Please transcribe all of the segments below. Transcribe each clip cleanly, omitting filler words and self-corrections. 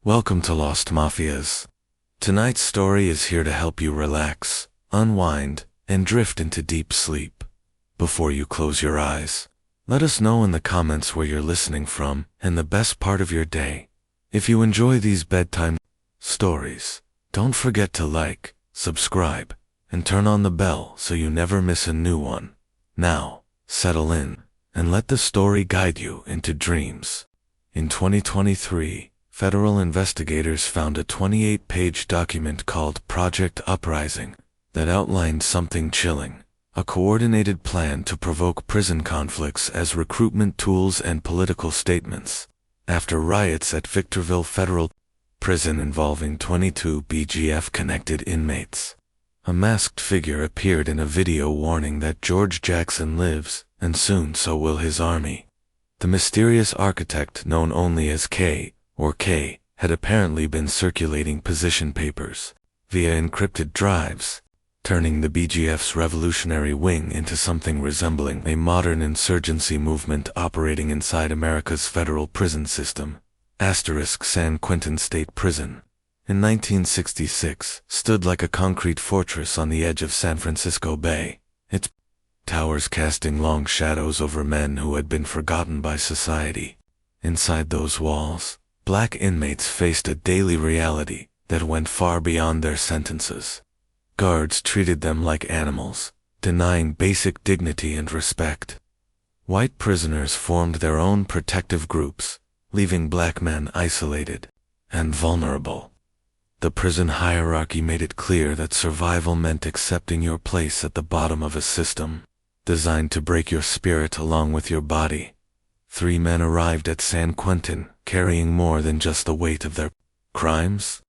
Welcome to Lost Mafias. Tonight's story is here to help you relax, unwind, and drift into deep sleep. Before you close your eyes, let us know in the comments where you're listening from and the best part of your day. If you enjoy these bedtime stories, don't forget to like, subscribe, and turn on the bell so you never miss a new one. Now, settle in and let the story guide you into dreams. In 2023, federal investigators found a 28-page document called Project Uprising that outlined something chilling: a coordinated plan to provoke prison conflicts as recruitment tools and political statements. After riots at Victorville Federal Prison involving 22 BGF-connected inmates, a masked figure appeared in a video warning that George Jackson lives, and soon so will his army. The mysterious architect, known only as K, had apparently been circulating position papers via encrypted drives, turning the BGF's revolutionary wing into something resembling a modern insurgency movement operating inside America's federal prison system. San Quentin State Prison, in 1966, stood like a concrete fortress on the edge of San Francisco Bay, its towers casting long shadows over men who had been forgotten by society. Inside those walls, Black inmates faced a daily reality that went far beyond their sentences. Guards treated them like animals, denying basic dignity and respect. White prisoners formed their own protective groups, leaving Black men isolated and vulnerable. The prison hierarchy made it clear that survival meant accepting your place at the bottom of a system designed to break your spirit along with your body. 3 men arrived at San Quentin, carrying more than just the weight of their crimes.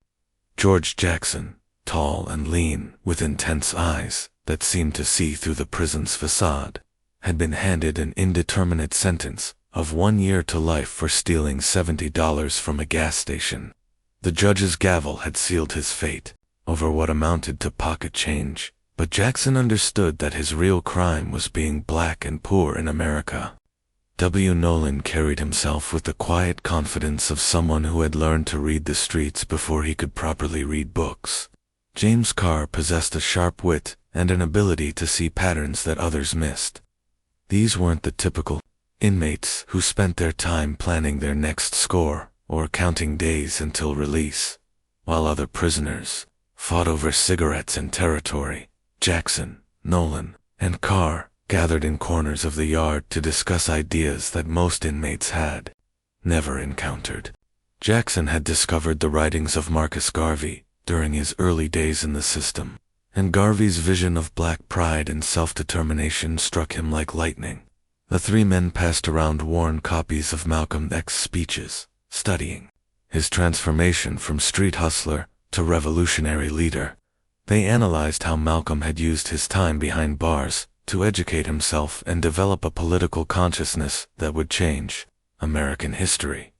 George Jackson, tall and lean, with intense eyes that seemed to see through the prison's facade, had been handed an indeterminate sentence of 1 year to life for stealing $70 from a gas station. The judge's gavel had sealed his fate over what amounted to pocket change, but Jackson understood that his real crime was being Black and poor in America. Nolan carried himself with the quiet confidence of someone who had learned to read the streets before he could properly read books. James Carr possessed a sharp wit and an ability to see patterns that others missed. These weren't the typical inmates who spent their time planning their next score or counting days until release. While other prisoners fought over cigarettes and territory, Jackson, Nolan, and Carr gathered in corners of the yard to discuss ideas that most inmates had never encountered. Jackson had discovered the writings of Marcus Garvey during his early days in the system, and Garvey's vision of Black pride and self-determination struck him like lightning. The 3 men passed around worn copies of Malcolm X's speeches, studying his transformation from street hustler to revolutionary leader. They analyzed how Malcolm had used his time behind bars to educate himself and develop a political consciousness that would change American history.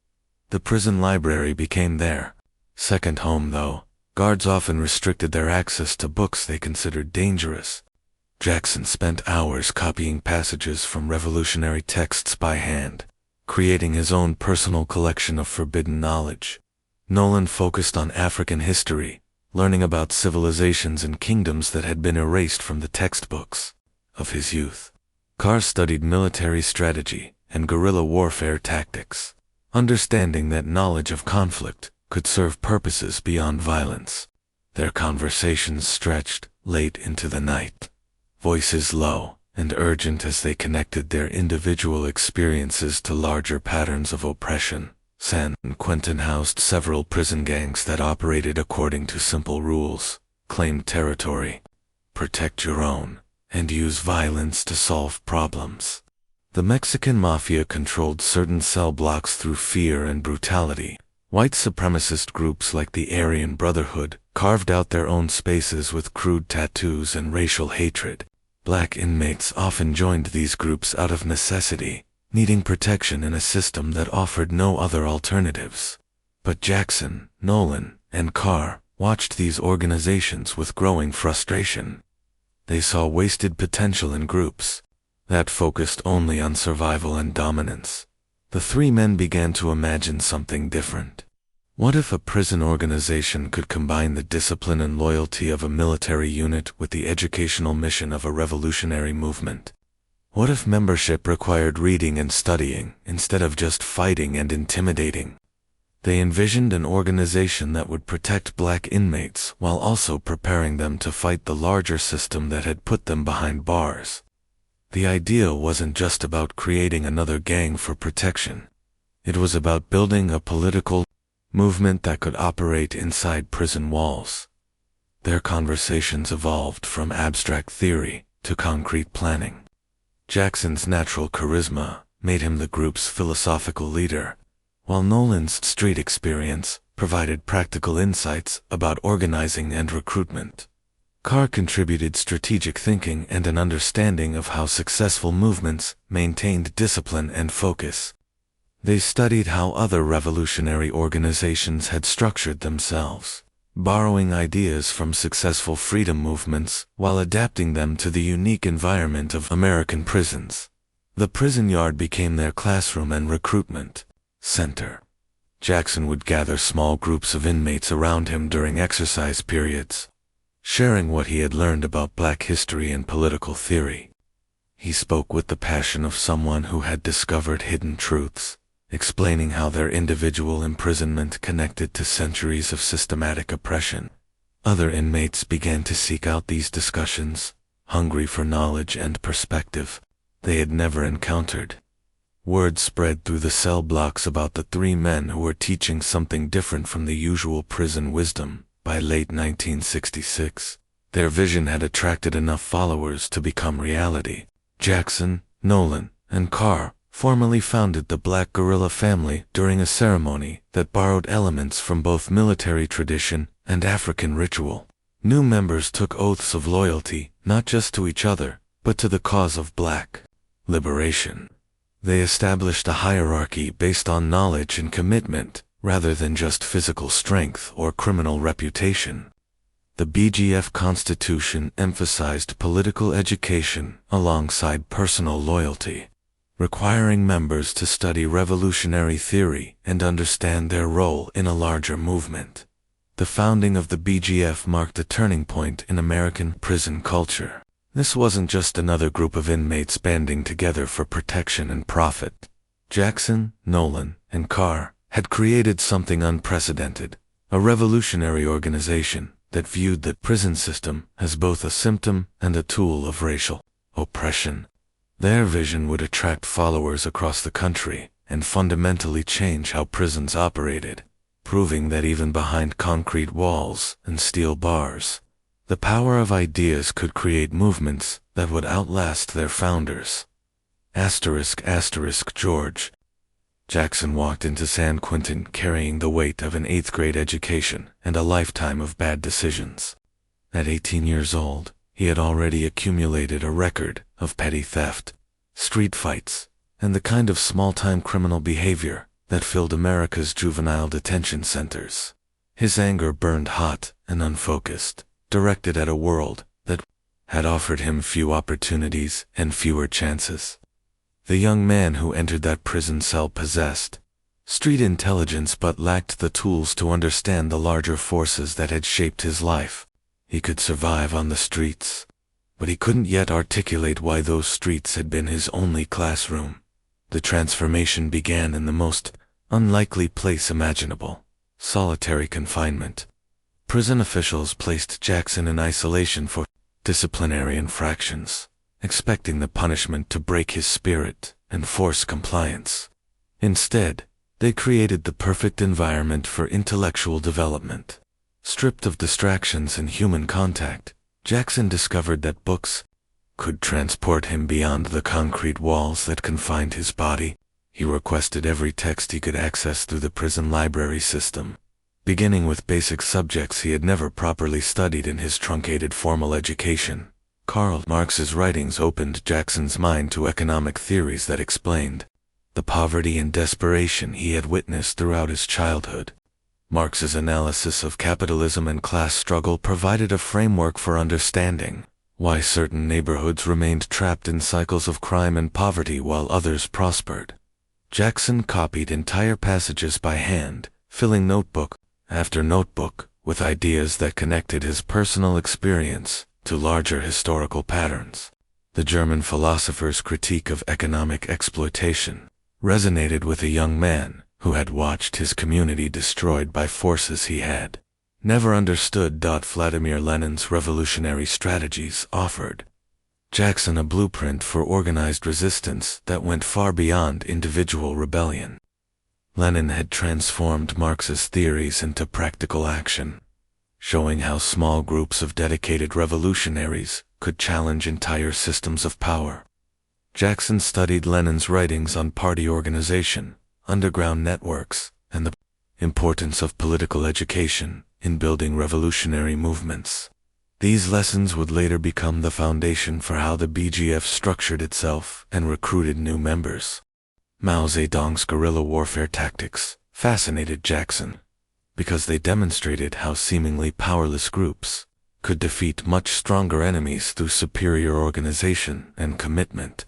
The prison library became their second home, though. Guards often restricted their access to books they considered dangerous. Jackson spent hours copying passages from revolutionary texts by hand, creating his own personal collection of forbidden knowledge. Nolan focused on African history, learning about civilizations and kingdoms that had been erased from the textbooks of his youth. Carr studied military strategy and guerrilla warfare tactics, understanding that knowledge of conflict could serve purposes beyond violence. Their conversations stretched late into the night, voices low and urgent as they connected their individual experiences to larger patterns of oppression. San Quentin housed several prison gangs that operated according to simple rules: claim territory, protect your own, and use violence to solve problems. The Mexican mafia controlled certain cell blocks through fear and brutality. White supremacist groups like the Aryan Brotherhood carved out their own spaces with crude tattoos and racial hatred. Black inmates often joined these groups out of necessity, needing protection in a system that offered no other alternatives. But Jackson, Nolan, and Carr watched these organizations with growing frustration. They saw wasted potential in groups that focused only on survival and dominance. The 3 men began to imagine something different. What if a prison organization could combine the discipline and loyalty of a military unit with the educational mission of a revolutionary movement? What if membership required reading and studying, instead of just fighting and intimidating? They envisioned an organization that would protect black inmates while also preparing them to fight the larger system that had put them behind bars. The idea wasn't just about creating another gang for protection. It was about building a political movement that could operate inside prison walls. Their conversations evolved from abstract theory to concrete planning. Jackson's natural charisma made him the group's philosophical leader, while Nolan's street experience provided practical insights about organizing and recruitment. Carr contributed strategic thinking and an understanding of how successful movements maintained discipline and focus. They studied how other revolutionary organizations had structured themselves, borrowing ideas from successful freedom movements while adapting them to the unique environment of American prisons. The prison yard became their classroom and recruitment center. Jackson would gather small groups of inmates around him during exercise periods, sharing what he had learned about black history and political theory. He spoke with the passion of someone who had discovered hidden truths, explaining how their individual imprisonment connected to centuries of systematic oppression. Other inmates began to seek out these discussions, hungry for knowledge and perspective they had never encountered. Word spread through the cell blocks about the three men who were teaching something different from the usual prison wisdom. By late 1966, their vision had attracted enough followers to become reality. Jackson, Nolan, and Carr formally founded the Black Guerilla family during a ceremony that borrowed elements from both military tradition and African ritual. New members took oaths of loyalty, not just to each other, but to the cause of black liberation. They established a hierarchy based on knowledge and commitment, rather than just physical strength or criminal reputation. The BGF Constitution emphasized political education alongside personal loyalty, requiring members to study revolutionary theory and understand their role in a larger movement. The founding of the BGF marked a turning point in American prison culture. This wasn't just another group of inmates banding together for protection and profit. Jackson, Nolan, and Carr had created something unprecedented, a revolutionary organization that viewed the prison system as both a symptom and a tool of racial oppression. Their vision would attract followers across the country and fundamentally change how prisons operated, proving that even behind concrete walls and steel bars, the power of ideas could create movements that would outlast their founders. George Jackson walked into San Quentin carrying the weight of an 8th grade education and a lifetime of bad decisions. At 18 years old, he had already accumulated a record of petty theft, street fights, and the kind of small-time criminal behavior that filled America's juvenile detention centers. His anger burned hot and unfocused, directed at a world that had offered him few opportunities and fewer chances. The young man who entered that prison cell possessed street intelligence but lacked the tools to understand the larger forces that had shaped his life. He could survive on the streets, but he couldn't yet articulate why those streets had been his only classroom. The transformation began in the most unlikely place imaginable: solitary confinement. Prison officials placed Jackson in isolation for disciplinary infractions, expecting the punishment to break his spirit and force compliance. Instead, they created the perfect environment for intellectual development. Stripped of distractions and human contact, Jackson discovered that books could transport him beyond the concrete walls that confined his body. He requested every text he could access through the prison library system, beginning with basic subjects he had never properly studied in his truncated formal education. Karl Marx's writings opened Jackson's mind to economic theories that explained the poverty and desperation he had witnessed throughout his childhood. Marx's analysis of capitalism and class struggle provided a framework for understanding why certain neighborhoods remained trapped in cycles of crime and poverty while others prospered. Jackson copied entire passages by hand, filling notebook after notebook with ideas that connected his personal experience to larger historical patterns. The German philosopher's critique of economic exploitation resonated with a young man who had watched his community destroyed by forces he had never understood. Vladimir Lenin's revolutionary strategies offered Jackson a blueprint for organized resistance that went far beyond individual rebellion. Lenin had transformed Marx's theories into practical action, showing how small groups of dedicated revolutionaries could challenge entire systems of power. Jackson studied Lenin's writings on party organization, underground networks, and the importance of political education in building revolutionary movements. These lessons would later become the foundation for how the BGF structured itself and recruited new members. Mao Zedong's guerrilla warfare tactics fascinated Jackson because they demonstrated how seemingly powerless groups could defeat much stronger enemies through superior organization and commitment.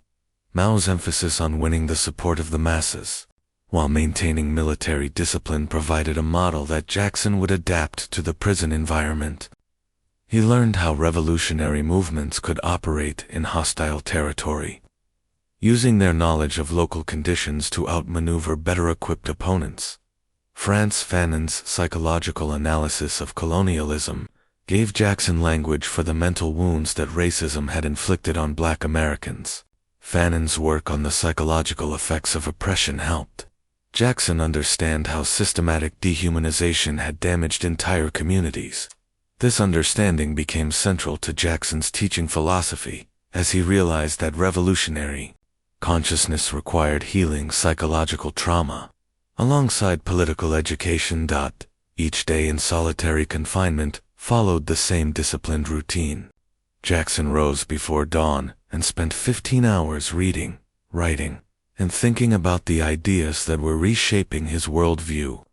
Mao's emphasis on winning the support of the masses while maintaining military discipline provided a model that Jackson would adapt to the prison environment. He learned how revolutionary movements could operate in hostile territory, using their knowledge of local conditions to outmaneuver better-equipped opponents. Frantz Fanon's psychological analysis of colonialism gave Jackson language for the mental wounds that racism had inflicted on Black Americans. Fanon's work on the psychological effects of oppression helped Jackson understand how systematic dehumanization had damaged entire communities. This understanding became central to Jackson's teaching philosophy, as he realized that revolutionary consciousness required healing psychological trauma, alongside political education. Each day in solitary confinement followed the same disciplined routine. Jackson rose before dawn and spent 15 hours reading, writing, and thinking about the ideas that were reshaping his worldview.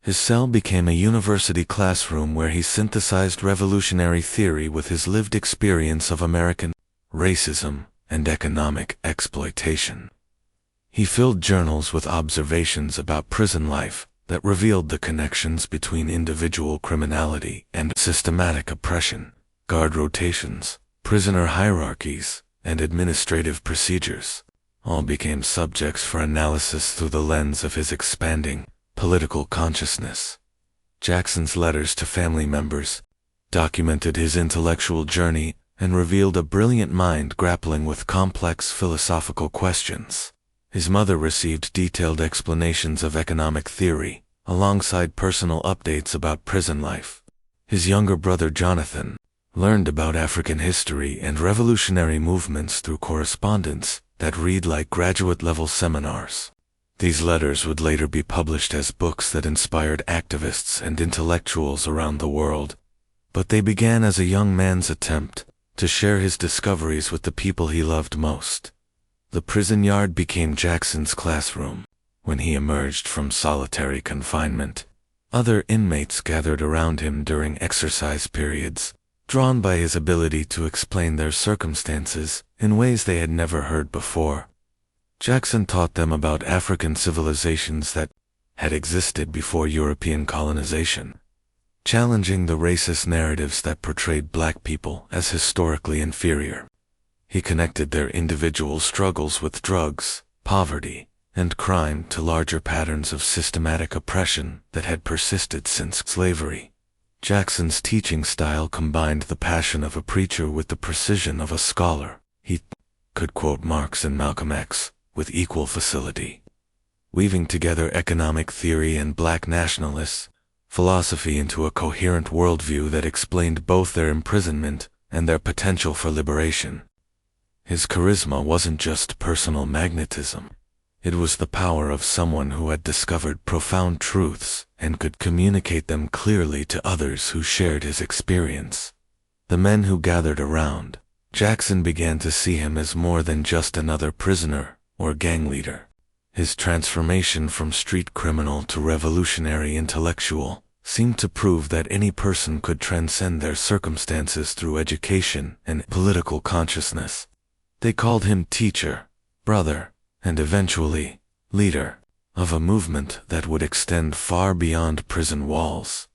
His cell became a university classroom where he synthesized revolutionary theory with his lived experience of American racism and economic exploitation. He filled journals with observations about prison life that revealed the connections between individual criminality and systematic oppression, guard rotations, prisoner hierarchies, and administrative procedures. All became subjects for analysis through the lens of his expanding political consciousness. Jackson's letters to family members documented his intellectual journey and revealed a brilliant mind grappling with complex philosophical questions. His mother received detailed explanations of economic theory, alongside personal updates about prison life. His younger brother Jonathan learned about African history and revolutionary movements through correspondence that read like graduate-level seminars. These letters would later be published as books that inspired activists and intellectuals around the world, but they began as a young man's attempt to share his discoveries with the people he loved most. The prison yard became Jackson's classroom. When he emerged from solitary confinement, other inmates gathered around him during exercise periods, drawn by his ability to explain their circumstances in ways they had never heard before. Jackson taught them about African civilizations that had existed before European colonization, challenging the racist narratives that portrayed Black people as historically inferior. He connected their individual struggles with drugs, poverty, and crime to larger patterns of systematic oppression that had persisted since slavery. Jackson's teaching style combined the passion of a preacher with the precision of a scholar. He could quote Marx and Malcolm X with equal facility, weaving together economic theory and Black nationalist philosophy into a coherent worldview that explained both their imprisonment and their potential for liberation. His charisma wasn't just personal magnetism. It was the power of someone who had discovered profound truths and could communicate them clearly to others who shared his experience. The men who gathered around Jackson began to see him as more than just another prisoner or gang leader. His transformation from street criminal to revolutionary intellectual seemed to prove that any person could transcend their circumstances through education and political consciousness. They called him teacher, brother, and eventually, leader, of a movement that would extend far beyond prison walls.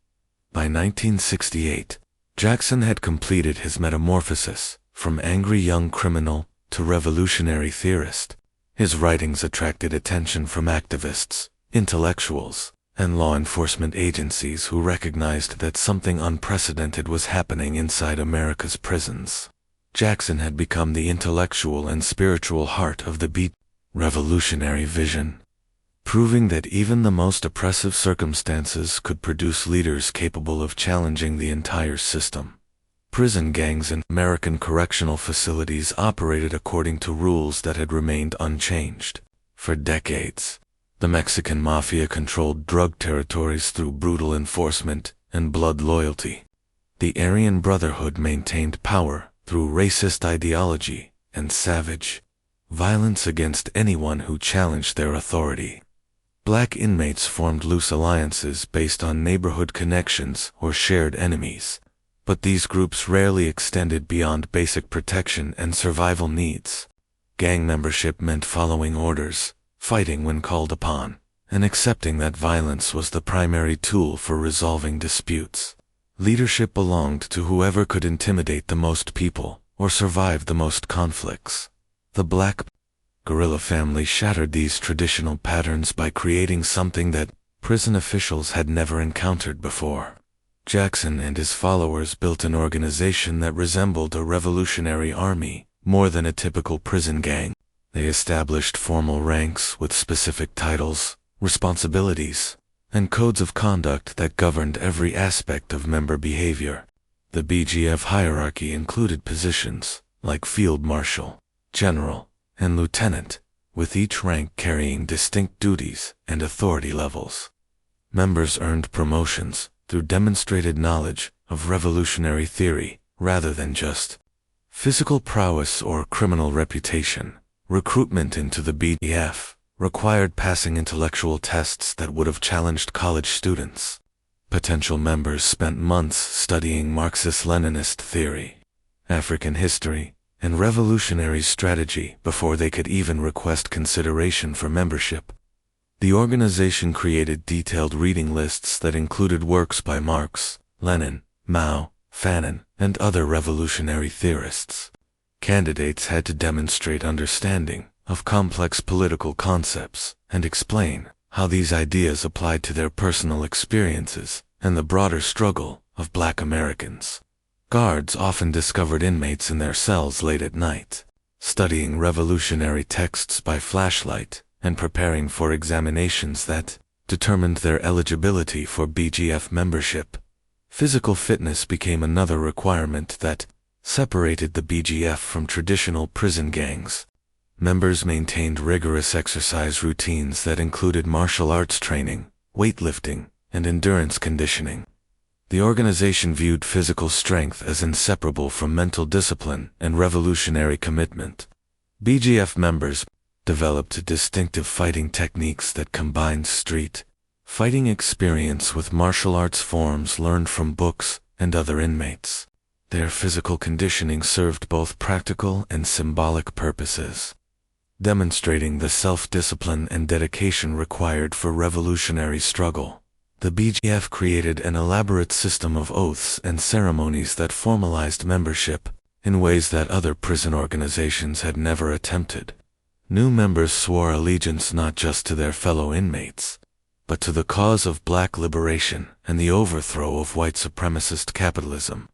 By 1968, Jackson had completed his metamorphosis from angry young criminal to revolutionary theorist. His writings attracted attention from activists, intellectuals, and law enforcement agencies who recognized that something unprecedented was happening inside America's prisons. Jackson had become the intellectual and spiritual heart of the revolutionary vision, proving that even the most oppressive circumstances could produce leaders capable of challenging the entire system. Prison gangs in American correctional facilities operated according to rules that had remained unchanged. For decades, the Mexican mafia controlled drug territories through brutal enforcement and blood loyalty. The Aryan Brotherhood maintained power through racist ideology and savage violence against anyone who challenged their authority. Black inmates formed loose alliances based on neighborhood connections or shared enemies, but these groups rarely extended beyond basic protection and survival needs. Gang membership meant following orders, fighting when called upon, and accepting that violence was the primary tool for resolving disputes. Leadership belonged to whoever could intimidate the most people or survive the most conflicts. The Black Guerilla family shattered these traditional patterns by creating something that prison officials had never encountered before. Jackson and his followers built an organization that resembled a revolutionary army more than a typical prison gang. They established formal ranks with specific titles, responsibilities, and codes of conduct that governed every aspect of member behavior. The BGF hierarchy included positions like field marshal, general, and lieutenant, with each rank carrying distinct duties and authority levels. Members earned promotions through demonstrated knowledge of revolutionary theory rather than just physical prowess or criminal reputation. Recruitment into the BGF required passing intellectual tests that would have challenged college students. Potential members spent months studying Marxist-Leninist theory, African history, and revolutionary strategy before they could even request consideration for membership. The organization created detailed reading lists that included works by Marx, Lenin, Mao, Fanon, and other revolutionary theorists. Candidates had to demonstrate understanding of complex political concepts and explain how these ideas applied to their personal experiences and the broader struggle of Black Americans. Guards often discovered inmates in their cells late at night, studying revolutionary texts by flashlight and preparing for examinations that determined their eligibility for BGF membership. Physical fitness became another requirement that separated the BGF from traditional prison gangs. Members maintained rigorous exercise routines that included martial arts training, weightlifting, and endurance conditioning. The organization viewed physical strength as inseparable from mental discipline and revolutionary commitment. BGF members developed distinctive fighting techniques that combined street fighting experience with martial arts forms learned from books and other inmates. Their physical conditioning served both practical and symbolic purposes, demonstrating the self-discipline and dedication required for revolutionary struggle. The BGF created an elaborate system of oaths and ceremonies that formalized membership in ways that other prison organizations had never attempted. New members swore allegiance not just to their fellow inmates, but to the cause of Black liberation and the overthrow of white supremacist capitalism.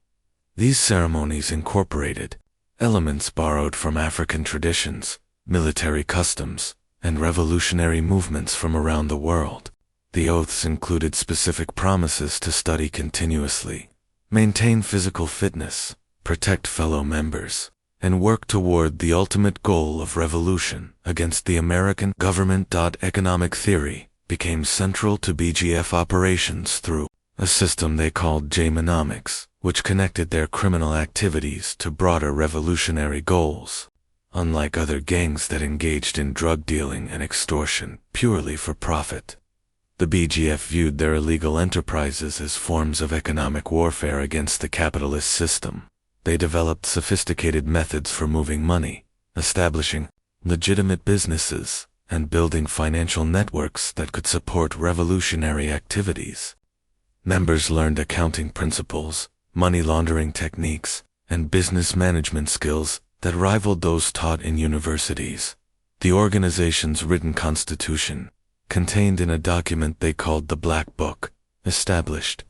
These ceremonies incorporated elements borrowed from African traditions, military customs, and revolutionary movements from around the world. The oaths included specific promises to study continuously, maintain physical fitness, protect fellow members, and work toward the ultimate goal of revolution against the American government. Economic theory became central to BGF operations through a system they called Jamenomics, which connected their criminal activities to broader revolutionary goals. Unlike other gangs that engaged in drug dealing and extortion purely for profit, the BGF viewed their illegal enterprises as forms of economic warfare against the capitalist system. They developed sophisticated methods for moving money, establishing legitimate businesses, and building financial networks that could support revolutionary activities. Members learned accounting principles, money laundering techniques, and business management skills that rivaled those taught in universities. The organization's written constitution, contained in a document they called the Black Book, established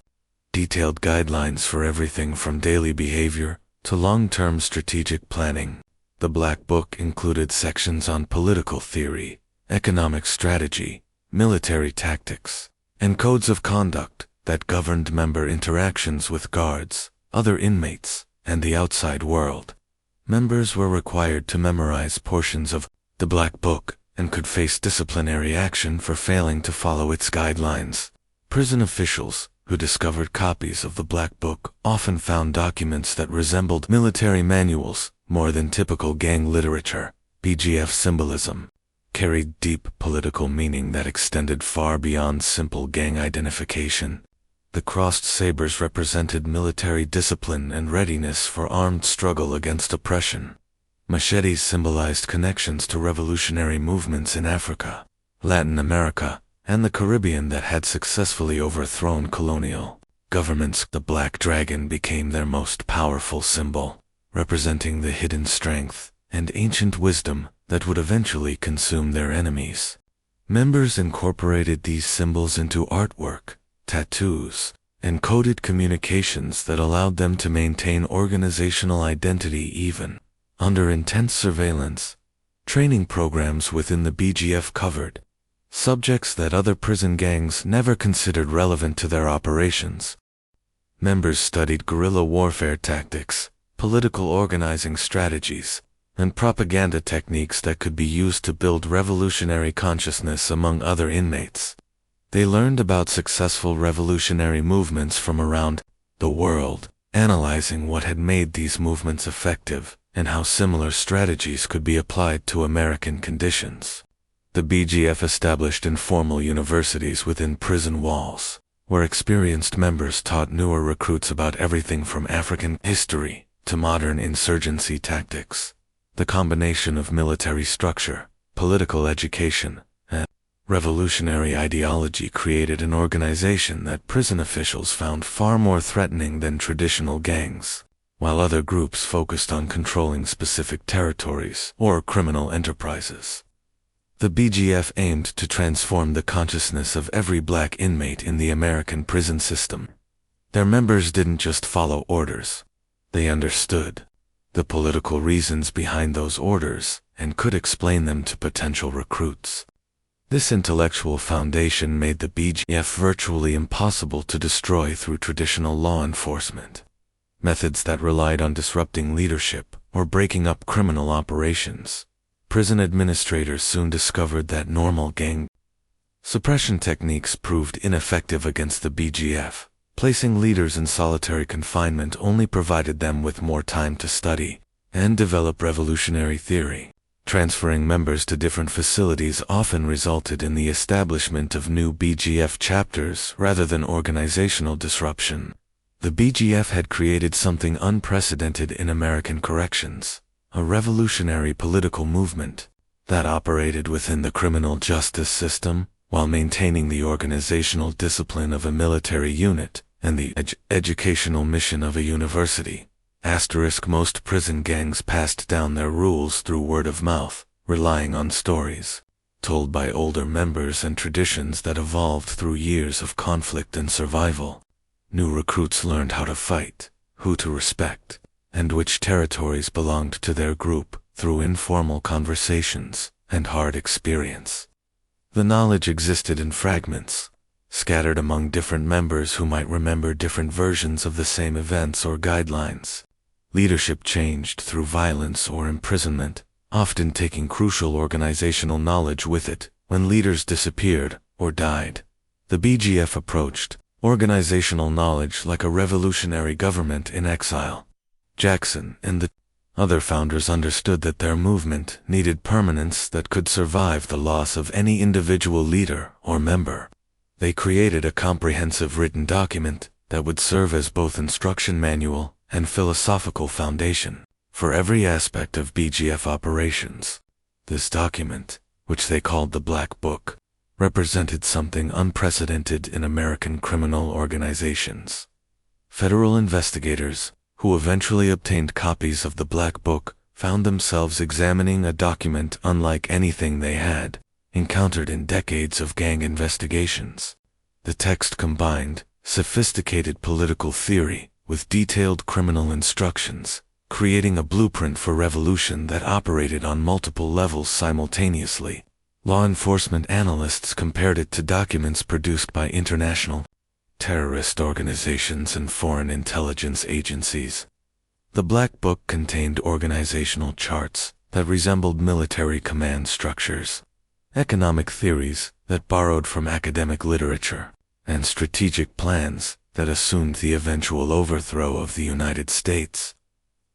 detailed guidelines for everything from daily behavior to long-term strategic planning. The Black Book included sections on political theory, economic strategy, military tactics, and codes of conduct that governed member interactions with guards, other inmates, and the outside world. Members were required to memorize portions of the Black Book and could face disciplinary action for failing to follow its guidelines. Prison officials who discovered copies of the Black Book often found documents that resembled military manuals more than typical gang literature. BGF symbolism carried deep political meaning that extended far beyond simple gang identification. The crossed sabers represented military discipline and readiness for armed struggle against oppression. Machetes symbolized connections to revolutionary movements in Africa, Latin America, and the Caribbean that had successfully overthrown colonial governments. The Black Dragon became their most powerful symbol, representing the hidden strength and ancient wisdom that would eventually consume their enemies. Members incorporated these symbols into artwork, tattoos, and coded communications that allowed them to maintain organizational identity even under intense surveillance. Training programs within the BGF covered subjects that other prison gangs never considered relevant to their operations. Members studied guerrilla warfare tactics, political organizing strategies, and propaganda techniques that could be used to build revolutionary consciousness among other inmates. They learned about successful revolutionary movements from around the world, analyzing what had made these movements effective and how similar strategies could be applied to American conditions. The BGF established informal universities within prison walls, where experienced members taught newer recruits about everything from African history to modern insurgency tactics. The combination of military structure, political education, and revolutionary ideology created an organization that prison officials found far more threatening than traditional gangs, while other groups focused on controlling specific territories or criminal enterprises. The BGF aimed to transform the consciousness of every black inmate in the American prison system. Their members didn't just follow orders. They understood the political reasons behind those orders and could explain them to potential recruits. This intellectual foundation made the BGF virtually impossible to destroy through traditional law enforcement methods that relied on disrupting leadership or breaking up criminal operations. Prison administrators soon discovered that normal gang suppression techniques proved ineffective against the BGF. Placing leaders in solitary confinement only provided them with more time to study and develop revolutionary theory. Transferring members to different facilities often resulted in the establishment of new BGF chapters rather than organizational disruption. The BGF had created something unprecedented in American corrections, a revolutionary political movement that operated within the criminal justice system while maintaining the organizational discipline of a military unit and the educational mission of a university. Most prison gangs passed down their rules through word of mouth, relying on stories told by older members and traditions that evolved through years of conflict and survival. New recruits learned how to fight, who to respect, and which territories belonged to their group through informal conversations and hard experience. The knowledge existed in fragments, scattered among different members who might remember different versions of the same events or guidelines. Leadership changed through violence or imprisonment, often taking crucial organizational knowledge with it. When leaders disappeared or died, the BGF approached organizational knowledge like a revolutionary government in exile. Jackson and the other founders understood that their movement needed permanence that could survive the loss of any individual leader or member. They created a comprehensive written document that would serve as both instruction manual and philosophical foundation for every aspect of BGF operations. This document, which they called the Black Book, represented something unprecedented in American criminal organizations. Federal investigators, who eventually obtained copies of the Black Book, found themselves examining a document unlike anything they had encountered in decades of gang investigations. The text combined sophisticated political theory with detailed criminal instructions, creating a blueprint for revolution that operated on multiple levels simultaneously. Law enforcement analysts compared it to documents produced by international terrorist organizations and foreign intelligence agencies. The Black Book contained organizational charts that resembled military command structures, economic theories that borrowed from academic literature, and strategic plans that assumed the eventual overthrow of the United States.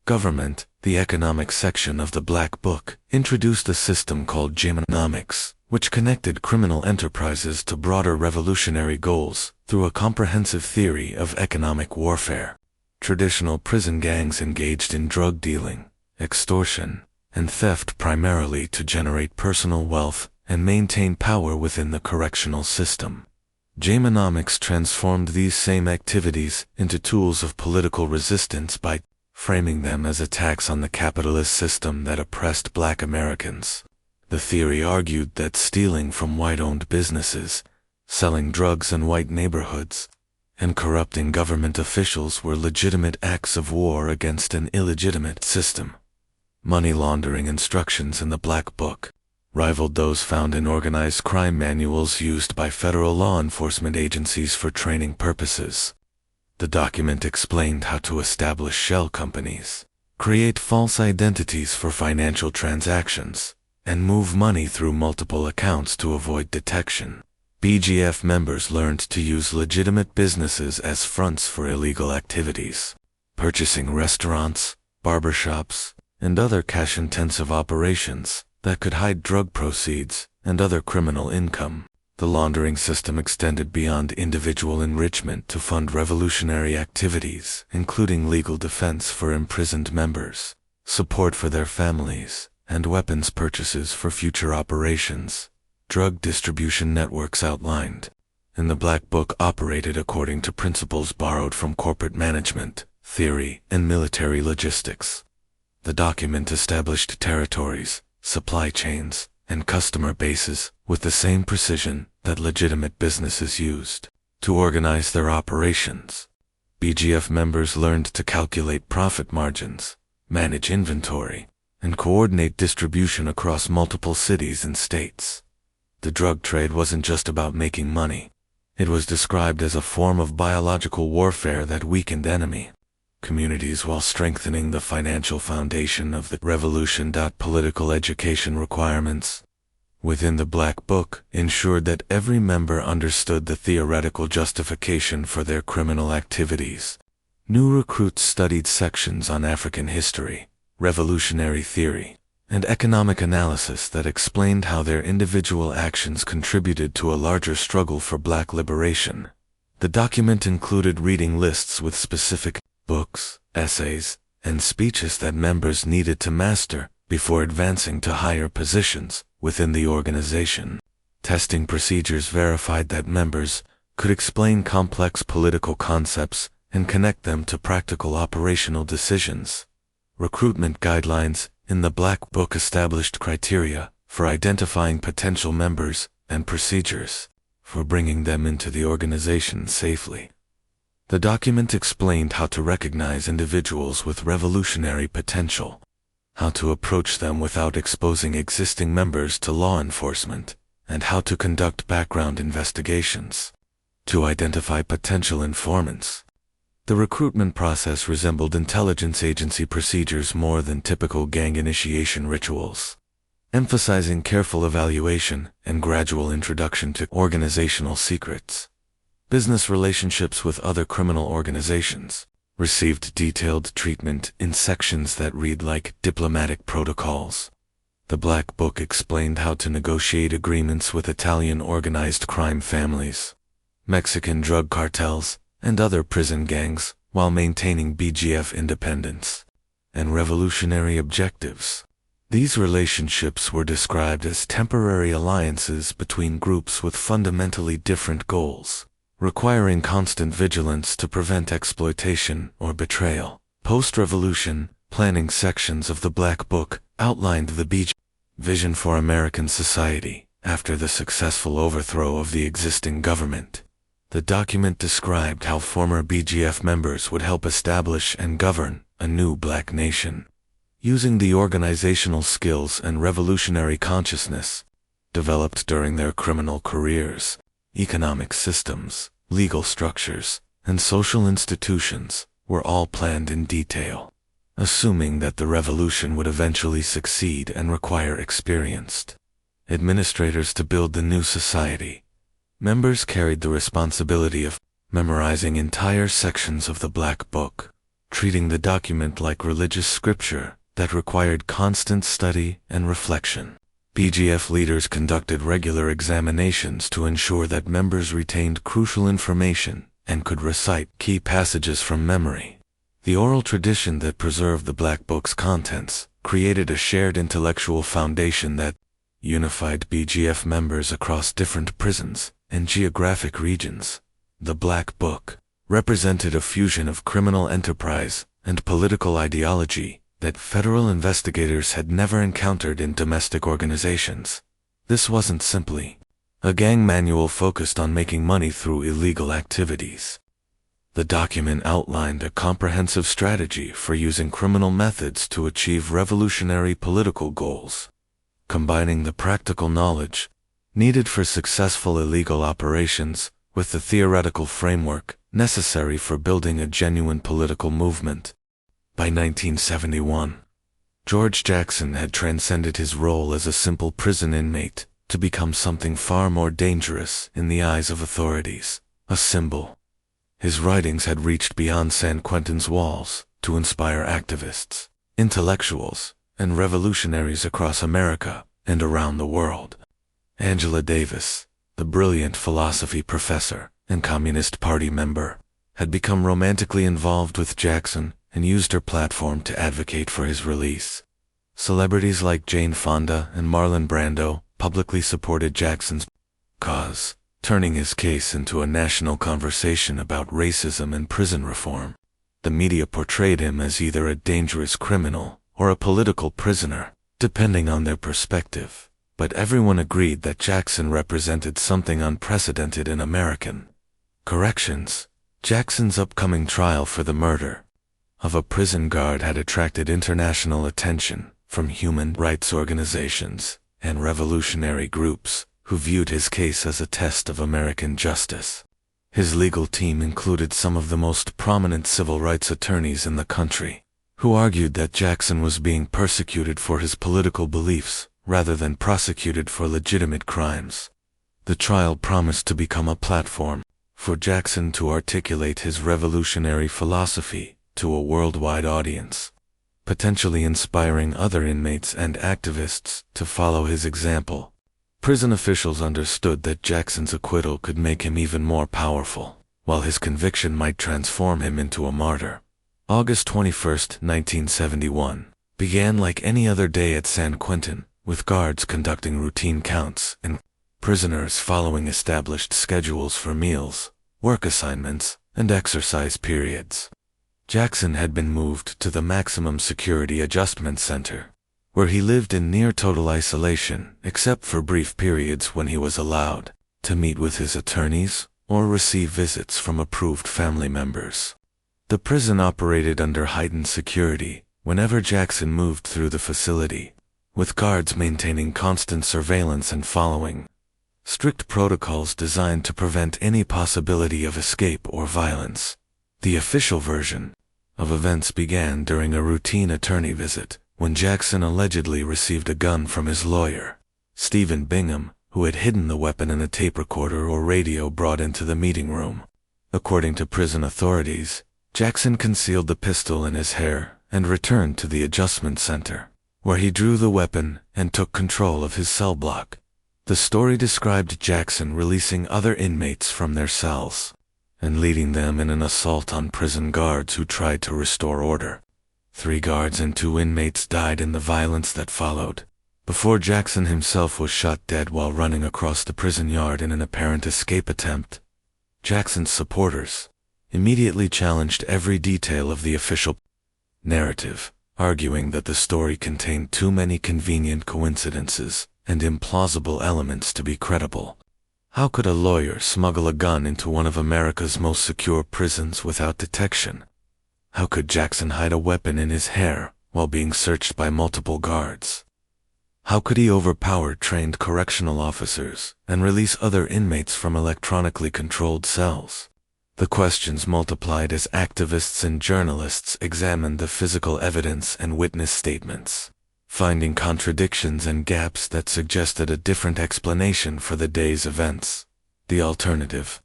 Government, the economic section of the Black Book, introduced a system called regimenomics, which connected criminal enterprises to broader revolutionary goals through a comprehensive theory of economic warfare. Traditional prison gangs engaged in drug dealing, extortion, and theft primarily to generate personal wealth and maintain power within the correctional system. Regimenomics transformed these same activities into tools of political resistance by framing them as attacks on the capitalist system that oppressed Black Americans. The theory argued that stealing from white-owned businesses, selling drugs in white neighborhoods, and corrupting government officials were legitimate acts of war against an illegitimate system. Money laundering instructions in the Black Book rivaled those found in organized crime manuals used by federal law enforcement agencies for training purposes. The document explained how to establish shell companies, create false identities for financial transactions, and move money through multiple accounts to avoid detection. BGF members learned to use legitimate businesses as fronts for illegal activities, purchasing restaurants, barbershops, and other cash-intensive operations that could hide drug proceeds and other criminal income. The laundering system extended beyond individual enrichment to fund revolutionary activities, including legal defense for imprisoned members, support for their families, and weapons purchases for future operations. Drug distribution networks outlined in the Black Book operated according to principles borrowed from corporate management, theory, and military logistics. The document established territories, supply chains, and customer bases with the same precision that legitimate businesses used to organize their operations. BGF members learned to calculate profit margins, manage inventory, and coordinate distribution across multiple cities and states. The drug trade wasn't just about making money. It was described as a form of biological warfare that weakened enemy communities while strengthening the financial foundation of the revolution. Political education requirements within the Black Book ensured that every member understood the theoretical justification for their criminal activities. New recruits studied sections on African history, revolutionary theory, and economic analysis that explained how their individual actions contributed to a larger struggle for Black liberation. The document included reading lists with specific books, essays, and speeches that members needed to master before advancing to higher positions within the organization. Testing procedures verified that members could explain complex political concepts and connect them to practical operational decisions. Recruitment guidelines in the Black Book established criteria for identifying potential members and procedures for bringing them into the organization safely. The document explained how to recognize individuals with revolutionary potential, how to approach them without exposing existing members to law enforcement, and how to conduct background investigations to identify potential informants. The recruitment process resembled intelligence agency procedures more than typical gang initiation rituals, emphasizing careful evaluation and gradual introduction to organizational secrets. Business relationships with other criminal organizations received detailed treatment in sections that read like diplomatic protocols. The Black Book explained how to negotiate agreements with Italian organized crime families, Mexican drug cartels, and other prison gangs while maintaining BGF independence and revolutionary objectives. These relationships were described as temporary alliances between groups with fundamentally different goals, requiring constant vigilance to prevent exploitation or betrayal. Post-revolution, planning sections of the Black Book outlined the BGF vision for American society after the successful overthrow of the existing government. The document described how former BGF members would help establish and govern a new black nation, using the organizational skills and revolutionary consciousness developed during their criminal careers. Economic systems, legal structures, and social institutions were all planned in detail, assuming that the revolution would eventually succeed and require experienced administrators to build the new society. Members carried the responsibility of memorizing entire sections of the Black Book, treating the document like religious scripture that required constant study and reflection. BGF leaders conducted regular examinations to ensure that members retained crucial information and could recite key passages from memory. The oral tradition that preserved the Black Book's contents created a shared intellectual foundation that unified BGF members across different prisons and geographic regions. The Black Book represented a fusion of criminal enterprise and political ideology that federal investigators had never encountered in domestic organizations. This wasn't simply a gang manual focused on making money through illegal activities. The document outlined a comprehensive strategy for using criminal methods to achieve revolutionary political goals, combining the practical knowledge needed for successful illegal operations with the theoretical framework necessary for building a genuine political movement. By 1971, George Jackson had transcended his role as a simple prison inmate to become something far more dangerous in the eyes of authorities, a symbol. His writings had reached beyond San Quentin's walls to inspire activists, intellectuals, and revolutionaries across America and around the world. Angela Davis, the brilliant philosophy professor and Communist Party member, had become romantically involved with Jackson and used her platform to advocate for his release. Celebrities like Jane Fonda and Marlon Brando publicly supported Jackson's cause, turning his case into a national conversation about racism and prison reform. The media portrayed him as either a dangerous criminal or a political prisoner, depending on their perspective, but everyone agreed that Jackson represented something unprecedented in American corrections. Jackson's upcoming trial for the murder of a prison guard had attracted international attention from human rights organizations and revolutionary groups who viewed his case as a test of American justice. His legal team included some of the most prominent civil rights attorneys in the country, who argued that Jackson was being persecuted for his political beliefs rather than prosecuted for legitimate crimes. The trial promised to become a platform for Jackson to articulate his revolutionary philosophy to a worldwide audience, potentially inspiring other inmates and activists to follow his example. Prison officials understood that Jackson's acquittal could make him even more powerful, while his conviction might transform him into a martyr. August 21, 1971, began like any other day at San Quentin, with guards conducting routine counts and prisoners following established schedules for meals, work assignments, and exercise periods. Jackson had been moved to the Maximum Security Adjustment Center, where he lived in near total isolation except for brief periods when he was allowed to meet with his attorneys or receive visits from approved family members. The prison operated under heightened security whenever Jackson moved through the facility, with guards maintaining constant surveillance and following strict protocols designed to prevent any possibility of escape or violence. The official version of events began during a routine attorney visit, when Jackson allegedly received a gun from his lawyer, Stephen Bingham, who had hidden the weapon in a tape recorder or radio brought into the meeting room. According to prison authorities, Jackson concealed the pistol in his hair and returned to the adjustment center, where he drew the weapon and took control of his cell block. The story described Jackson releasing other inmates from their cells and leading them in an assault on prison guards who tried to restore order. 3 guards and 2 inmates died in the violence that followed. Before Jackson himself was shot dead while running across the prison yard in an apparent escape attempt, Jackson's supporters immediately challenged every detail of the official narrative, arguing that the story contained too many convenient coincidences and implausible elements to be credible. How could a lawyer smuggle a gun into one of America's most secure prisons without detection? How could Jackson hide a weapon in his hair while being searched by multiple guards? How could he overpower trained correctional officers and release other inmates from electronically controlled cells? The questions multiplied as activists and journalists examined the physical evidence and witness statements, finding contradictions and gaps that suggested a different explanation for the day's events. The alternative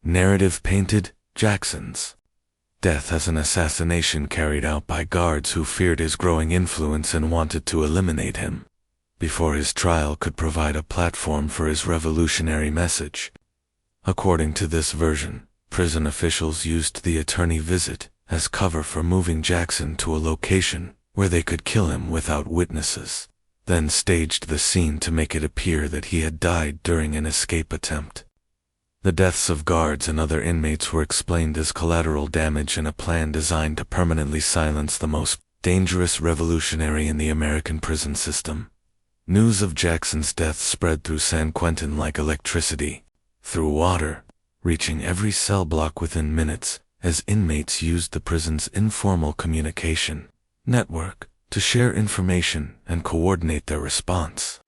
narrative painted Jackson's death as an assassination carried out by guards who feared his growing influence and wanted to eliminate him before his trial could provide a platform for his revolutionary message. According to this version, prison officials used the attorney visit as cover for moving Jackson to a location where they could kill him without witnesses, then staged the scene to make it appear that he had died during an escape attempt. The deaths of guards and other inmates were explained as collateral damage in a plan designed to permanently silence the most dangerous revolutionary in the American prison system. News of Jackson's death spread through San Quentin like electricity, through water, reaching every cell block within minutes as inmates used the prison's informal communication network to share information and coordinate their response.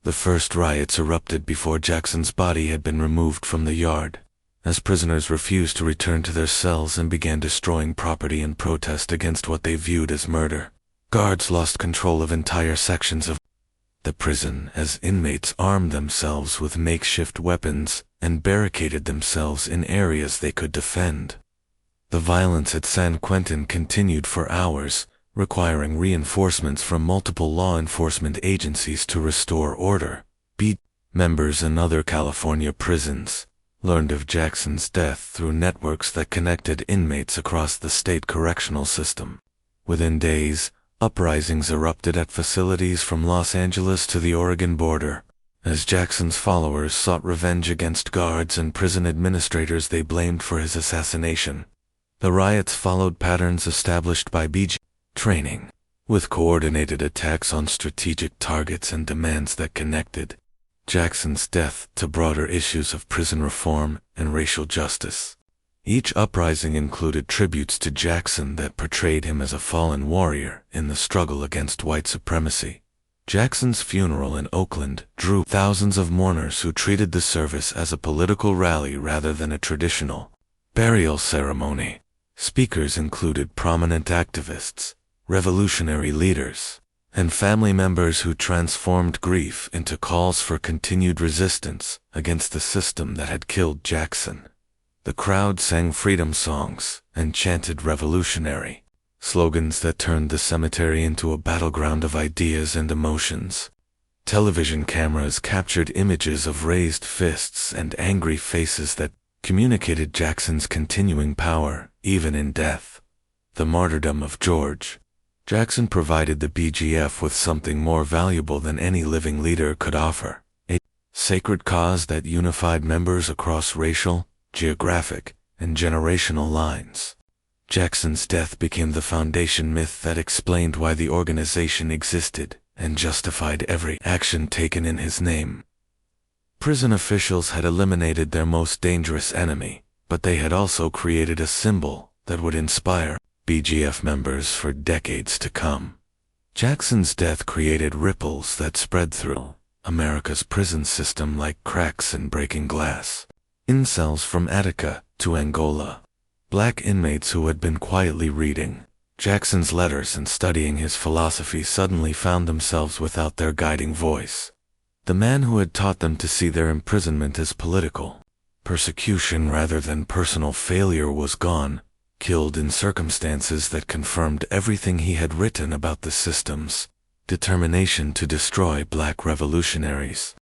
The first riots erupted before Jackson's body had been removed from the yard, as prisoners refused to return to their cells and began destroying property in protest against what they viewed as murder. Guards lost control of entire sections of the prison as inmates armed themselves with makeshift weapons and barricaded themselves in areas they could defend. The violence at San Quentin continued for hours, requiring reinforcements from multiple law enforcement agencies to restore order. Members in other California prisons learned of Jackson's death through networks that connected inmates across the state correctional system. Within days, uprisings erupted at facilities from Los Angeles to the Oregon border, as Jackson's followers sought revenge against guards and prison administrators they blamed for his assassination. The riots followed patterns established by BG training, with coordinated attacks on strategic targets and demands that connected Jackson's death to broader issues of prison reform and racial justice. Each uprising included tributes to Jackson that portrayed him as a fallen warrior in the struggle against white supremacy. Jackson's funeral in Oakland drew thousands of mourners who treated the service as a political rally rather than a traditional burial ceremony. Speakers included prominent activists, revolutionary leaders, and family members who transformed grief into calls for continued resistance against the system that had killed Jackson. The crowd sang freedom songs and chanted revolutionary slogans that turned the cemetery into a battleground of ideas and emotions. Television cameras captured images of raised fists and angry faces that communicated Jackson's continuing power, even in death. The martyrdom of George Jackson provided the BGF with something more valuable than any living leader could offer: a sacred cause that unified members across racial, geographic, and generational lines. Jackson's death became the foundation myth that explained why the organization existed and justified every action taken in his name. Prison officials had eliminated their most dangerous enemy, but they had also created a symbol that would inspire BGF members for decades to come. Jackson's death created ripples that spread through America's prison system like cracks in breaking glass. Incels from Attica to Angola, black inmates who had been quietly reading Jackson's letters and studying his philosophy suddenly found themselves without their guiding voice. The man who had taught them to see their imprisonment as political persecution rather than personal failure was gone, killed in circumstances that confirmed everything he had written about the system's determination to destroy black revolutionaries.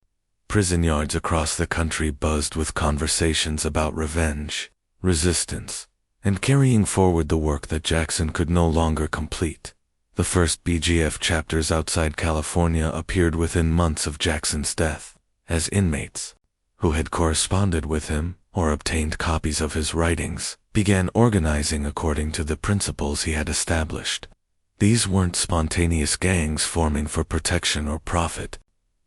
Prison yards across the country buzzed with conversations about revenge, resistance, and carrying forward the work that Jackson could no longer complete. The first BGF chapters outside California appeared within months of Jackson's death, as inmates who had corresponded with him or obtained copies of his writings began organizing according to the principles he had established. These weren't spontaneous gangs forming for protection or profit.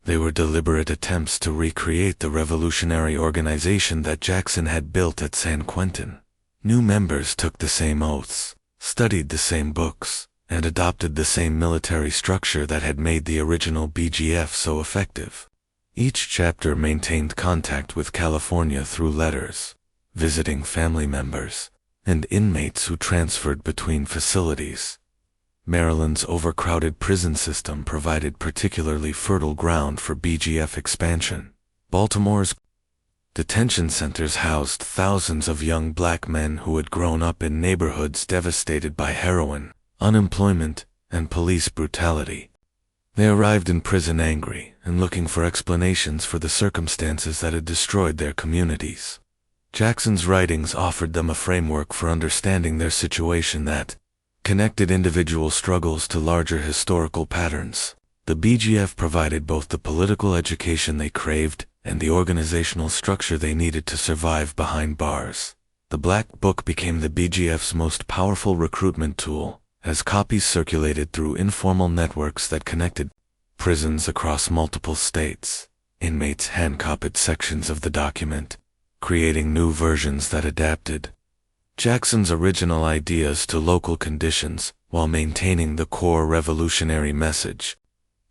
They were deliberate attempts to recreate the revolutionary organization that Jackson had built at San Quentin. New members took the same oaths, studied the same books, and adopted the same military structure that had made the original BGF so effective. Each chapter maintained contact with California through letters, visiting family members, and inmates who transferred between facilities. Maryland's overcrowded prison system provided particularly fertile ground for BGF expansion. Baltimore's detention centers housed thousands of young black men who had grown up in neighborhoods devastated by heroin, unemployment, and police brutality. They arrived in prison angry and looking for explanations for the circumstances that had destroyed their communities. Jackson's writings offered them a framework for understanding their situation that connected individual struggles to larger historical patterns. The BGF provided both the political education they craved and the organizational structure they needed to survive behind bars. The Black Book became the BGF's most powerful recruitment tool, as copies circulated through informal networks that connected prisons across multiple states. Inmates hand-copied sections of the document, creating new versions that adapted Jackson's original ideas to local conditions while maintaining the core revolutionary message.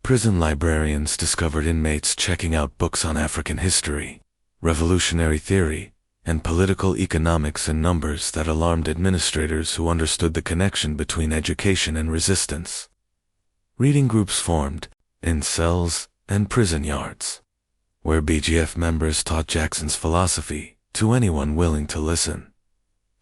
Prison librarians discovered inmates checking out books on African history, revolutionary theory, and political economics in numbers that alarmed administrators who understood the connection between education and resistance. Reading groups formed in cells and prison yards, where BGF members taught Jackson's philosophy to anyone willing to listen.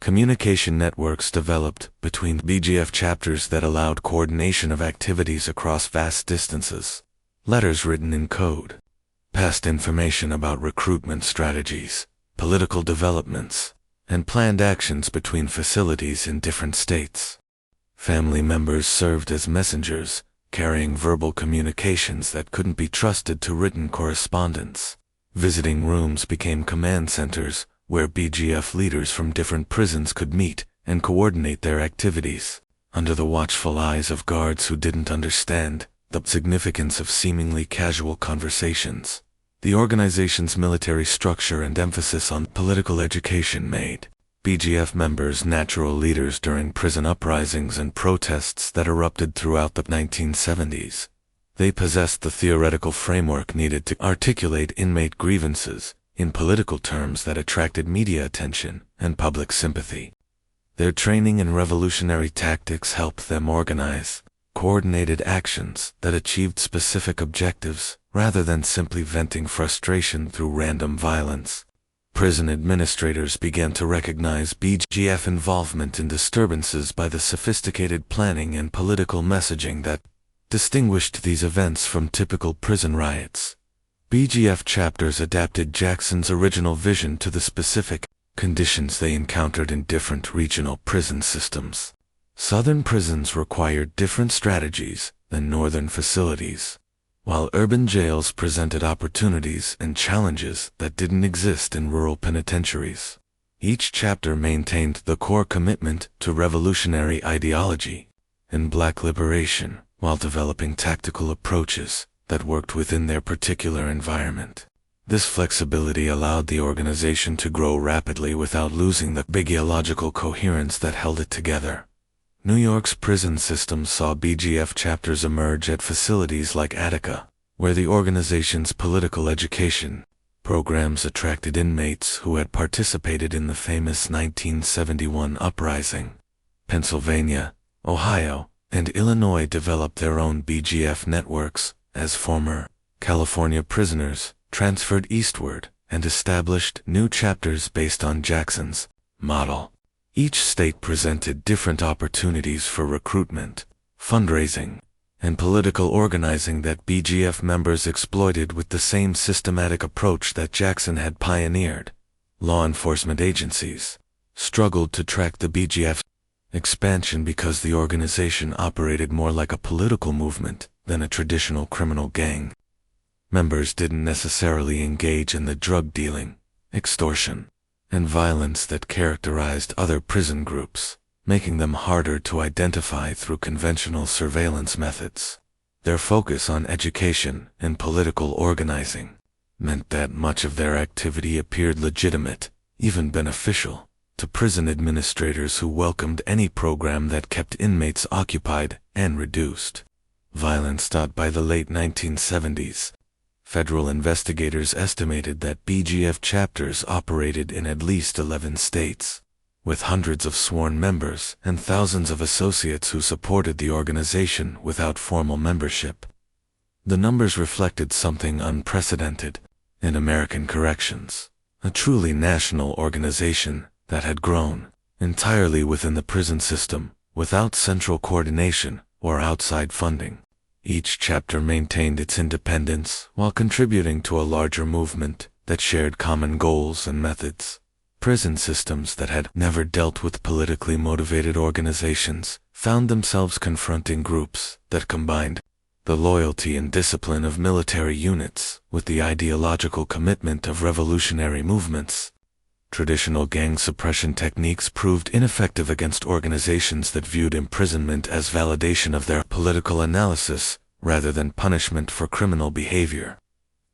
Communication networks developed between BGF chapters that allowed coordination of activities across vast distances. Letters written in code passed information about recruitment strategies, political developments, and planned actions between facilities in different states. Family members served as messengers, carrying verbal communications that couldn't be trusted to written correspondence. Visiting rooms became command centers, where BGF leaders from different prisons could meet and coordinate their activities, under the watchful eyes of guards who didn't understand the significance of seemingly casual conversations. The organization's military structure and emphasis on political education made BGF members natural leaders during prison uprisings and protests that erupted throughout the 1970s. They possessed the theoretical framework needed to articulate inmate grievances in political terms that attracted media attention and public sympathy. Their training in revolutionary tactics helped them organize coordinated actions that achieved specific objectives rather than simply venting frustration through random violence. Prison administrators began to recognize BGF involvement in disturbances by the sophisticated planning and political messaging that distinguished these events from typical prison riots. BGF chapters adapted Jackson's original vision to the specific conditions they encountered in different regional prison systems. Southern prisons required different strategies than northern facilities, while urban jails presented opportunities and challenges that didn't exist in rural penitentiaries. Each chapter maintained the core commitment to revolutionary ideology and black liberation, while developing tactical approaches that worked within their particular environment. This flexibility allowed the organization to grow rapidly without losing the ideological coherence that held it together. New York's prison system saw BGF chapters emerge at facilities like Attica, where the organization's political education programs attracted inmates who had participated in the famous 1971 uprising. Pennsylvania, Ohio, and Illinois developed their own BGF networks, as former California prisoners transferred eastward and established new chapters based on Jackson's model. Each state presented different opportunities for recruitment, fundraising, and political organizing that BGF members exploited with the same systematic approach that Jackson had pioneered. Law enforcement agencies struggled to track the BGF's expansion because the organization operated more like a political movement than a traditional criminal gang. Members didn't necessarily engage in the drug dealing, extortion, and violence that characterized other prison groups, making them harder to identify through conventional surveillance methods. Their focus on education and political organizing meant that much of their activity appeared legitimate, even beneficial, to prison administrators who welcomed any program that kept inmates occupied and reduced violence. By the late 1970s, federal investigators estimated that BGF chapters operated in at least 11 states, with hundreds of sworn members and thousands of associates who supported the organization without formal membership. The numbers reflected something unprecedented in American corrections, a truly national organization that had grown entirely within the prison system, without central coordination or outside funding. Each chapter maintained its independence while contributing to a larger movement that shared common goals and methods. Prison systems that had never dealt with politically motivated organizations found themselves confronting groups that combined the loyalty and discipline of military units with the ideological commitment of revolutionary movements. Traditional gang suppression techniques proved ineffective against organizations that viewed imprisonment as validation of their political analysis rather than punishment for criminal behavior.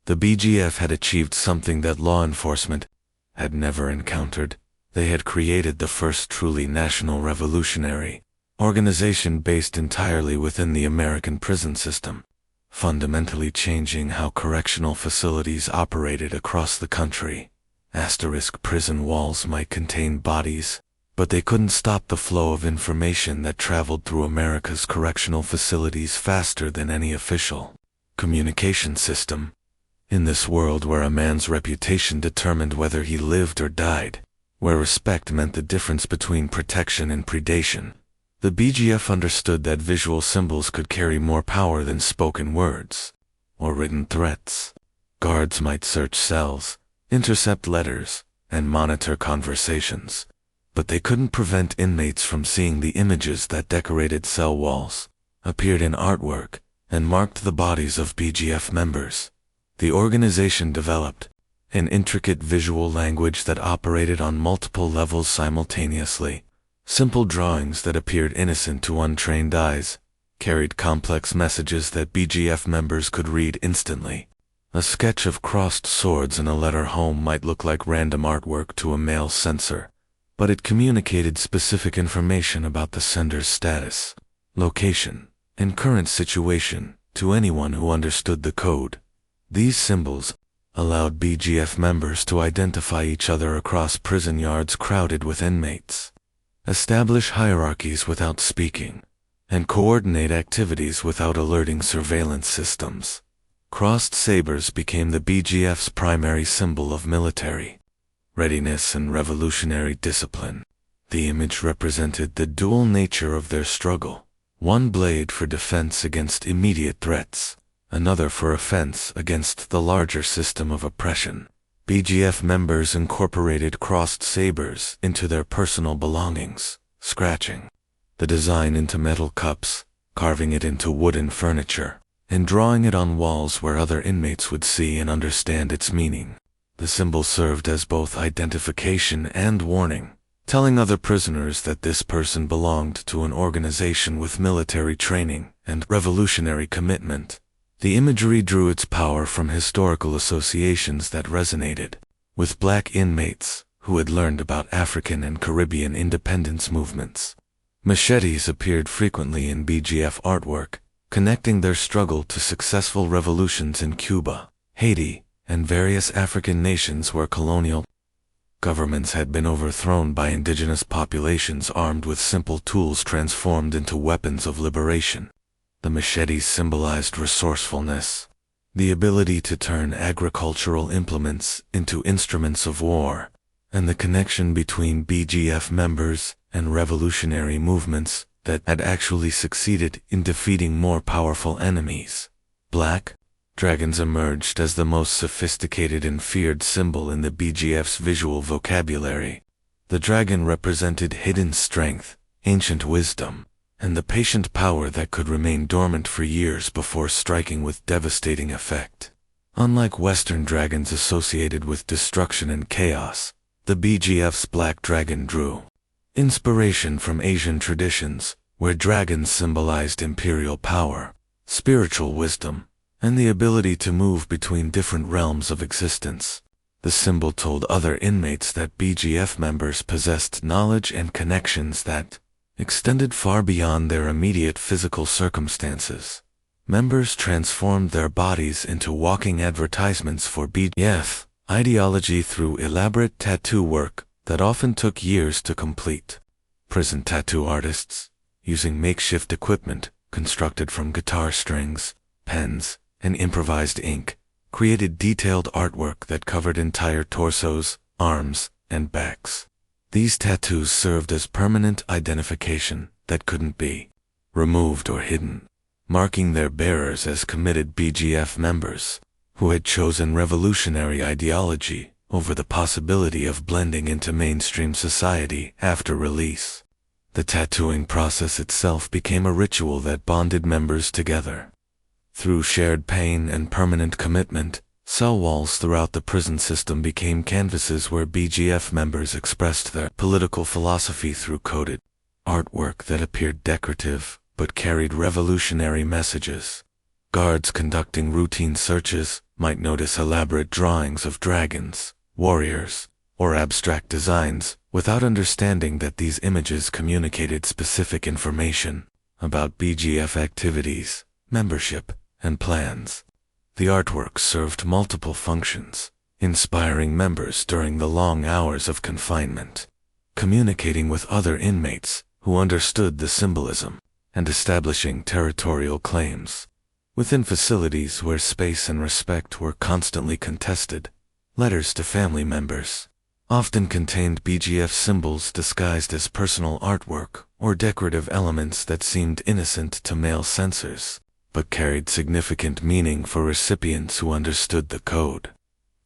The BGF had achieved something that law enforcement had never encountered. They had created the first truly national revolutionary organization based entirely within the American prison system, fundamentally changing how correctional facilities operated across the country. Prison walls might contain bodies, but they couldn't stop the flow of information that traveled through America's correctional facilities faster than any official communication system. In this world where a man's reputation determined whether he lived or died, where respect meant the difference between protection and predation, the BGF understood that visual symbols could carry more power than spoken words or written threats. Guards might search cells, intercept letters, and monitor conversations, but they couldn't prevent inmates from seeing the images that decorated cell walls, appeared in artwork, and marked the bodies of BGF members. The organization developed an intricate visual language that operated on multiple levels simultaneously. Simple drawings that appeared innocent to untrained eyes carried complex messages that BGF members could read instantly. A sketch of crossed swords in a letter home might look like random artwork to a male censor, but it communicated specific information about the sender's status, location, and current situation to anyone who understood the code. These symbols allowed BGF members to identify each other across prison yards crowded with inmates, establish hierarchies without speaking, and coordinate activities without alerting surveillance systems. Crossed sabers became the BGF's primary symbol of military readiness and revolutionary discipline. The image represented the dual nature of their struggle, one blade for defense against immediate threats, another for offense against the larger system of oppression. BGF members incorporated crossed sabers into their personal belongings, scratching the design into metal cups, carving it into wooden furniture, and drawing it on walls where other inmates would see and understand its meaning. The symbol served as both identification and warning, telling other prisoners that this person belonged to an organization with military training and revolutionary commitment. The imagery drew its power from historical associations that resonated with black inmates who had learned about African and Caribbean independence movements. Machetes appeared frequently in BGF artwork, connecting their struggle to successful revolutions in Cuba, Haiti, and various African nations where colonial governments had been overthrown by indigenous populations armed with simple tools transformed into weapons of liberation. The machetes symbolized resourcefulness, the ability to turn agricultural implements into instruments of war, and the connection between BGF members and revolutionary movements that had actually succeeded in defeating more powerful enemies. Black dragons emerged as the most sophisticated and feared symbol in the BGF's visual vocabulary. The dragon represented hidden strength, ancient wisdom, and the patient power that could remain dormant for years before striking with devastating effect. Unlike Western dragons associated with destruction and chaos, the BGF's black dragon drew inspiration from Asian traditions, where dragons symbolized imperial power, spiritual wisdom, and the ability to move between different realms of existence. The symbol told other inmates that BGF members possessed knowledge and connections that extended far beyond their immediate physical circumstances. Members transformed their bodies into walking advertisements for BGF ideology through elaborate tattoo work that often took years to complete. Prison tattoo artists, using makeshift equipment constructed from guitar strings, pens, and improvised ink, created detailed artwork that covered entire torsos, arms, and backs. These tattoos served as permanent identification that couldn't be removed or hidden, marking their bearers as committed BGF members who had chosen revolutionary ideology over the possibility of blending into mainstream society after release. The tattooing process itself became a ritual that bonded members together. Through shared pain and permanent commitment, cell walls throughout the prison system became canvases where BGF members expressed their political philosophy through coded artwork that appeared decorative but carried revolutionary messages. Guards conducting routine searches might notice elaborate drawings of dragons, warriors, or abstract designs without understanding that these images communicated specific information about BGF activities, membership, and plans. The artwork served multiple functions, inspiring members during the long hours of confinement, communicating with other inmates who understood the symbolism, and establishing territorial claims. Within facilities where space and respect were constantly contested, letters to family members often contained BGF symbols disguised as personal artwork or decorative elements that seemed innocent to male censors, but carried significant meaning for recipients who understood the code.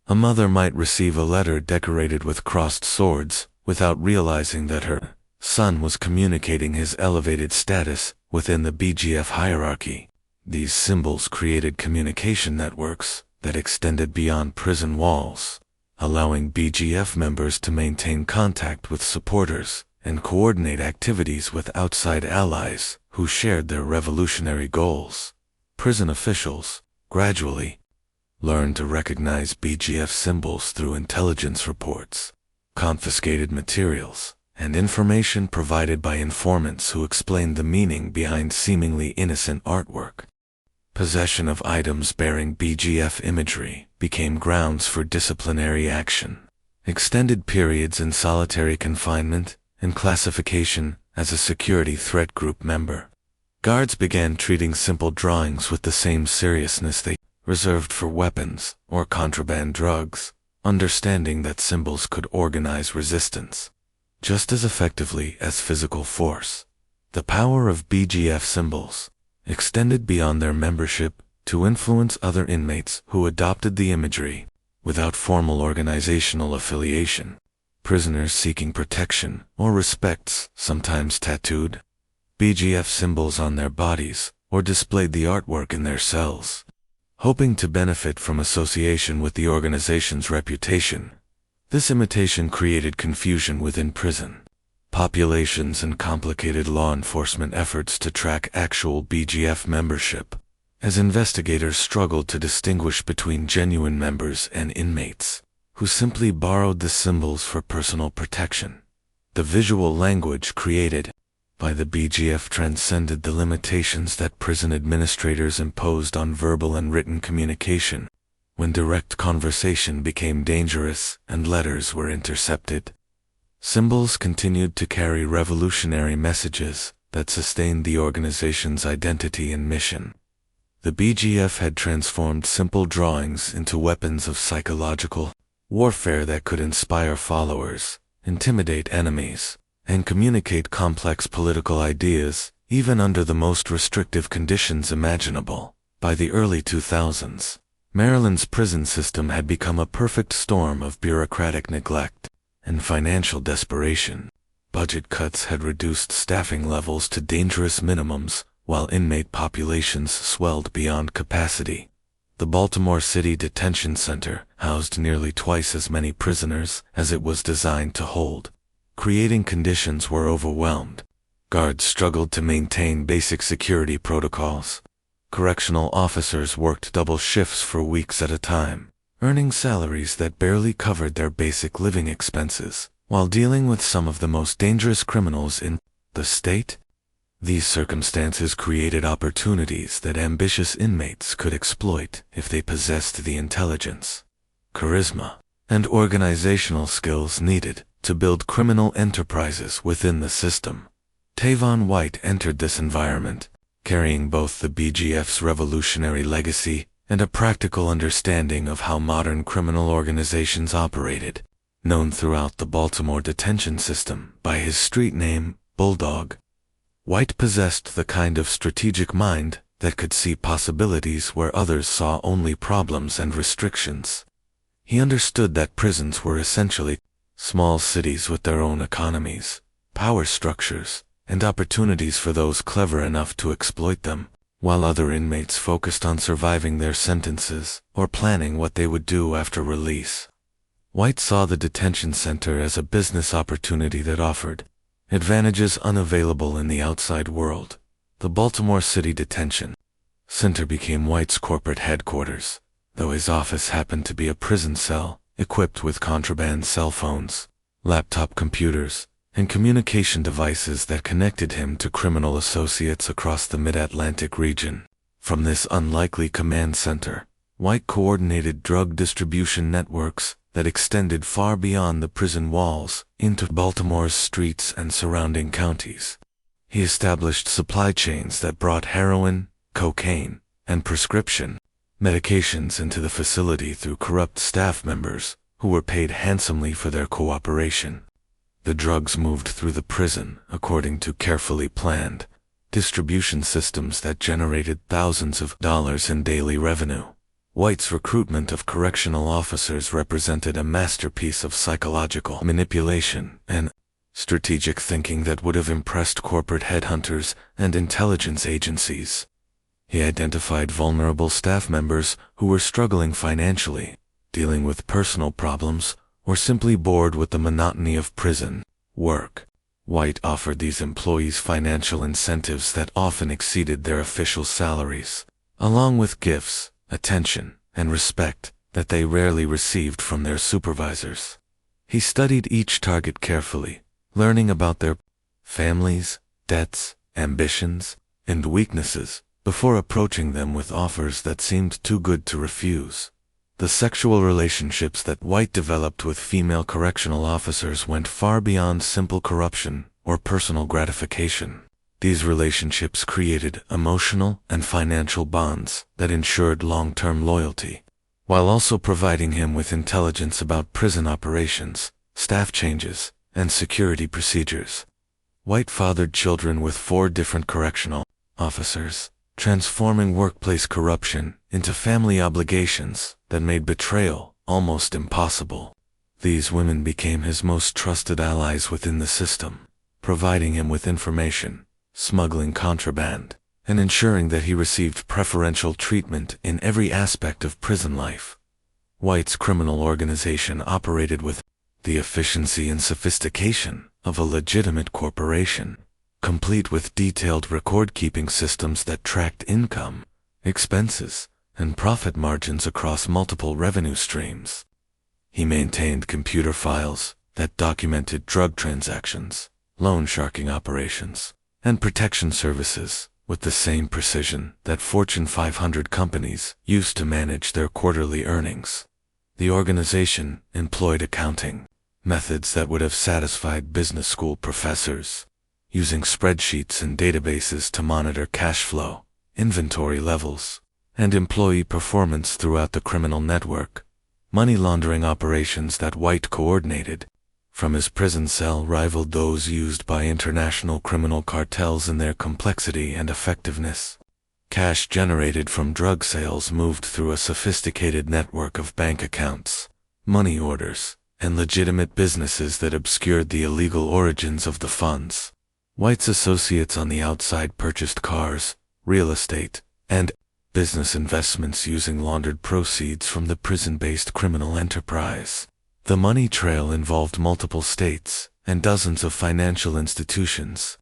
A mother might receive a letter decorated with crossed swords without realizing that her son was communicating his elevated status within the BGF hierarchy. These symbols created communication networks that extended beyond prison walls, allowing BGF members to maintain contact with supporters and coordinate activities with outside allies who shared their revolutionary goals. Prison officials, gradually, learned to recognize BGF symbols through intelligence reports, confiscated materials, and information provided by informants who explained the meaning behind seemingly innocent artwork. Possession of items bearing BGF imagery became grounds for disciplinary action. Extended periods in solitary confinement and classification as a security threat group member. Guards began treating simple drawings with the same seriousness they reserved for weapons or contraband drugs, understanding that symbols could organize resistance just as effectively as physical force. The power of BGF symbols extended beyond their membership to influence other inmates who adopted the imagery without formal organizational affiliation. Prisoners seeking protection or respect sometimes tattooed BGF symbols on their bodies or displayed the artwork in their cells, hoping to benefit from association with the organization's reputation. This imitation created confusion within prison populations and complicated law enforcement efforts to track actual BGF membership, as investigators struggled to distinguish between genuine members and inmates who simply borrowed the symbols for personal protection. The visual language created by the BGF transcended the limitations that prison administrators imposed on verbal and written communication. When direct conversation became dangerous and letters were intercepted, symbols continued to carry revolutionary messages that sustained the organization's identity and mission. The BGF had transformed simple drawings into weapons of psychological warfare that could inspire followers, intimidate enemies, and communicate complex political ideas, even under the most restrictive conditions imaginable. By the early 2000s, Maryland's prison system had become a perfect storm of bureaucratic neglect, and financial desperation. Budget cuts had reduced staffing levels to dangerous minimums, while inmate populations swelled beyond capacity. The Baltimore City Detention Center housed nearly twice as many prisoners as it was designed to hold. Creating conditions were overwhelmed. Guards struggled to maintain basic security protocols. Correctional officers worked double shifts for weeks at a time, earning salaries that barely covered their basic living expenses, while dealing with some of the most dangerous criminals in the state. These circumstances created opportunities that ambitious inmates could exploit if they possessed the intelligence, charisma, and organizational skills needed to build criminal enterprises within the system. Tavon White entered this environment, carrying both the BGF's revolutionary legacy and a practical understanding of how modern criminal organizations operated. Known throughout the Baltimore detention system by his street name, Bulldog, White possessed the kind of strategic mind that could see possibilities where others saw only problems and restrictions. He understood that prisons were essentially small cities with their own economies, power structures, and opportunities for those clever enough to exploit them, while other inmates focused on surviving their sentences or planning what they would do after release. White saw the detention center as a business opportunity that offered advantages unavailable in the outside world. The Baltimore City Detention Center became White's corporate headquarters, though his office happened to be a prison cell equipped with contraband cell phones, laptop computers, and communication devices that connected him to criminal associates across the Mid-Atlantic region. From this unlikely command center, White coordinated drug distribution networks that extended far beyond the prison walls into Baltimore's streets and surrounding counties. He established supply chains that brought heroin, cocaine, and prescription medications into the facility through corrupt staff members who were paid handsomely for their cooperation. The drugs moved through the prison according to carefully planned distribution systems that generated thousands of dollars in daily revenue. White's recruitment of correctional officers represented a masterpiece of psychological manipulation and strategic thinking that would have impressed corporate headhunters and intelligence agencies. He identified vulnerable staff members who were struggling financially, dealing with personal problems, or simply bored with the monotony of prison work. White offered these employees financial incentives that often exceeded their official salaries, along with gifts, attention, and respect that they rarely received from their supervisors. He studied each target carefully, learning about their families, debts, ambitions, and weaknesses before approaching them with offers that seemed too good to refuse. The sexual relationships that White developed with female correctional officers went far beyond simple corruption or personal gratification. These relationships created emotional and financial bonds that ensured long-term loyalty, while also providing him with intelligence about prison operations, staff changes, and security procedures. White fathered children with 4 different correctional officers, transforming workplace corruption into family obligations that made betrayal almost impossible. These women became his most trusted allies within the system, providing him with information, smuggling contraband, and ensuring that he received preferential treatment in every aspect of prison life. White's criminal organization operated with the efficiency and sophistication of a legitimate corporation, complete with detailed record-keeping systems that tracked income, expenses, and profit margins across multiple revenue streams. He maintained computer files that documented drug transactions, loan sharking operations, and protection services with the same precision that Fortune 500 companies used to manage their quarterly earnings. The organization employed accounting methods that would have satisfied business school professors, using spreadsheets and databases to monitor cash flow, inventory levels, and employee performance throughout the criminal network. Money laundering operations that White coordinated from his prison cell rivaled those used by international criminal cartels in their complexity and effectiveness. Cash generated from drug sales moved through a sophisticated network of bank accounts, money orders, and legitimate businesses that obscured the illegal origins of the funds. White's associates on the outside purchased cars, real estate, and business investments using laundered proceeds from the prison-based criminal enterprise. The money trail involved multiple states and dozens of financial institutions,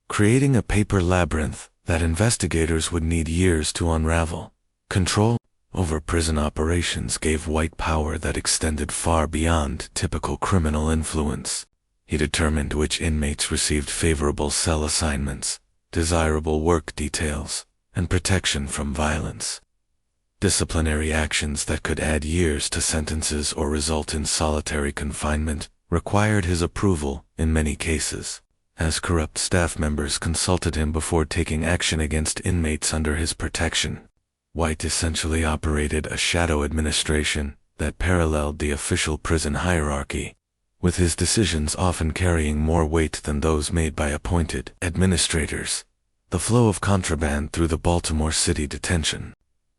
creating a paper labyrinth that investigators would need years to unravel. Control over prison operations gave White power that extended far beyond typical criminal influence. He determined which inmates received favorable cell assignments, desirable work details, and protection from violence. Disciplinary actions that could add years to sentences or result in solitary confinement required his approval in many cases, as corrupt staff members consulted him before taking action against inmates under his protection. White essentially operated a shadow administration that paralleled the official prison hierarchy, with his decisions often carrying more weight than those made by appointed administrators. The flow of contraband through the Baltimore City detention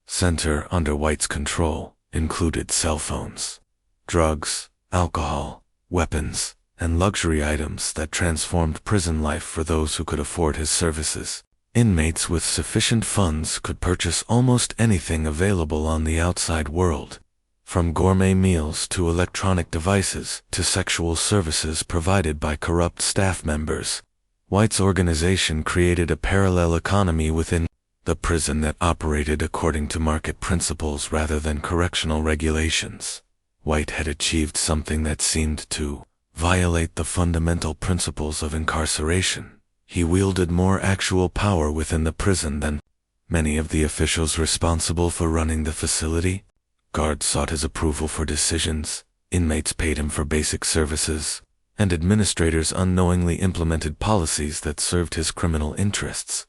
center under White's control included cell phones, drugs, alcohol, weapons, and luxury items that transformed prison life for those who could afford his services. Inmates with sufficient funds could purchase almost anything available on the outside world, from gourmet meals to electronic devices to sexual services provided by corrupt staff members. White's organization created a parallel economy within the prison that operated according to market principles rather than correctional regulations. White had achieved something that seemed to violate the fundamental principles of incarceration. He wielded more actual power within the prison than many of the officials responsible for running the facility. Guards sought his approval for decisions, inmates paid him for basic services, and administrators unknowingly implemented policies that served his criminal interests.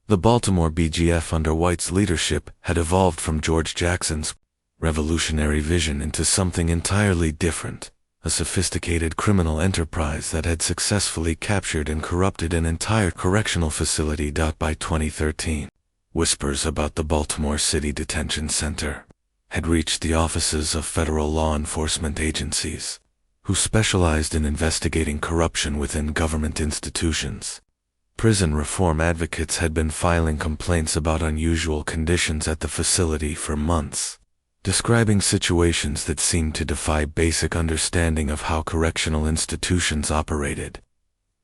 The Baltimore BGF under White's leadership had evolved from George Jackson's revolutionary vision into something entirely different, a sophisticated criminal enterprise that had successfully captured and corrupted an entire correctional facility. By 2013, whispers about the Baltimore City Detention Center had reached the offices of federal law enforcement agencies, who specialized in investigating corruption within government institutions. Prison reform advocates had been filing complaints about unusual conditions at the facility for months, describing situations that seemed to defy basic understanding of how correctional institutions operated.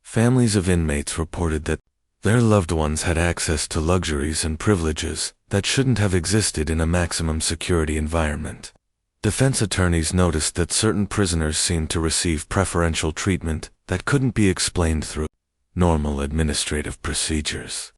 Families of inmates reported that their loved ones had access to luxuries and privileges that shouldn't have existed in a maximum security environment. Defense attorneys noticed that certain prisoners seemed to receive preferential treatment that couldn't be explained through normal administrative procedures.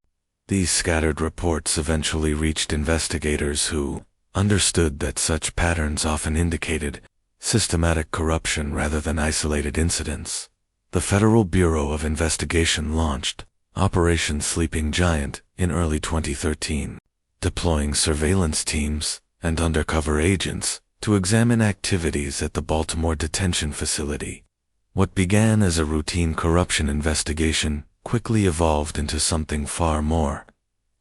These scattered reports eventually reached investigators who understood that such patterns often indicated systematic corruption rather than isolated incidents. The Federal Bureau of Investigation launched Operation Sleeping Giant in early 2013, deploying surveillance teams and undercover agents to examine activities at the Baltimore detention facility. What began as a routine corruption investigation quickly evolved into something far more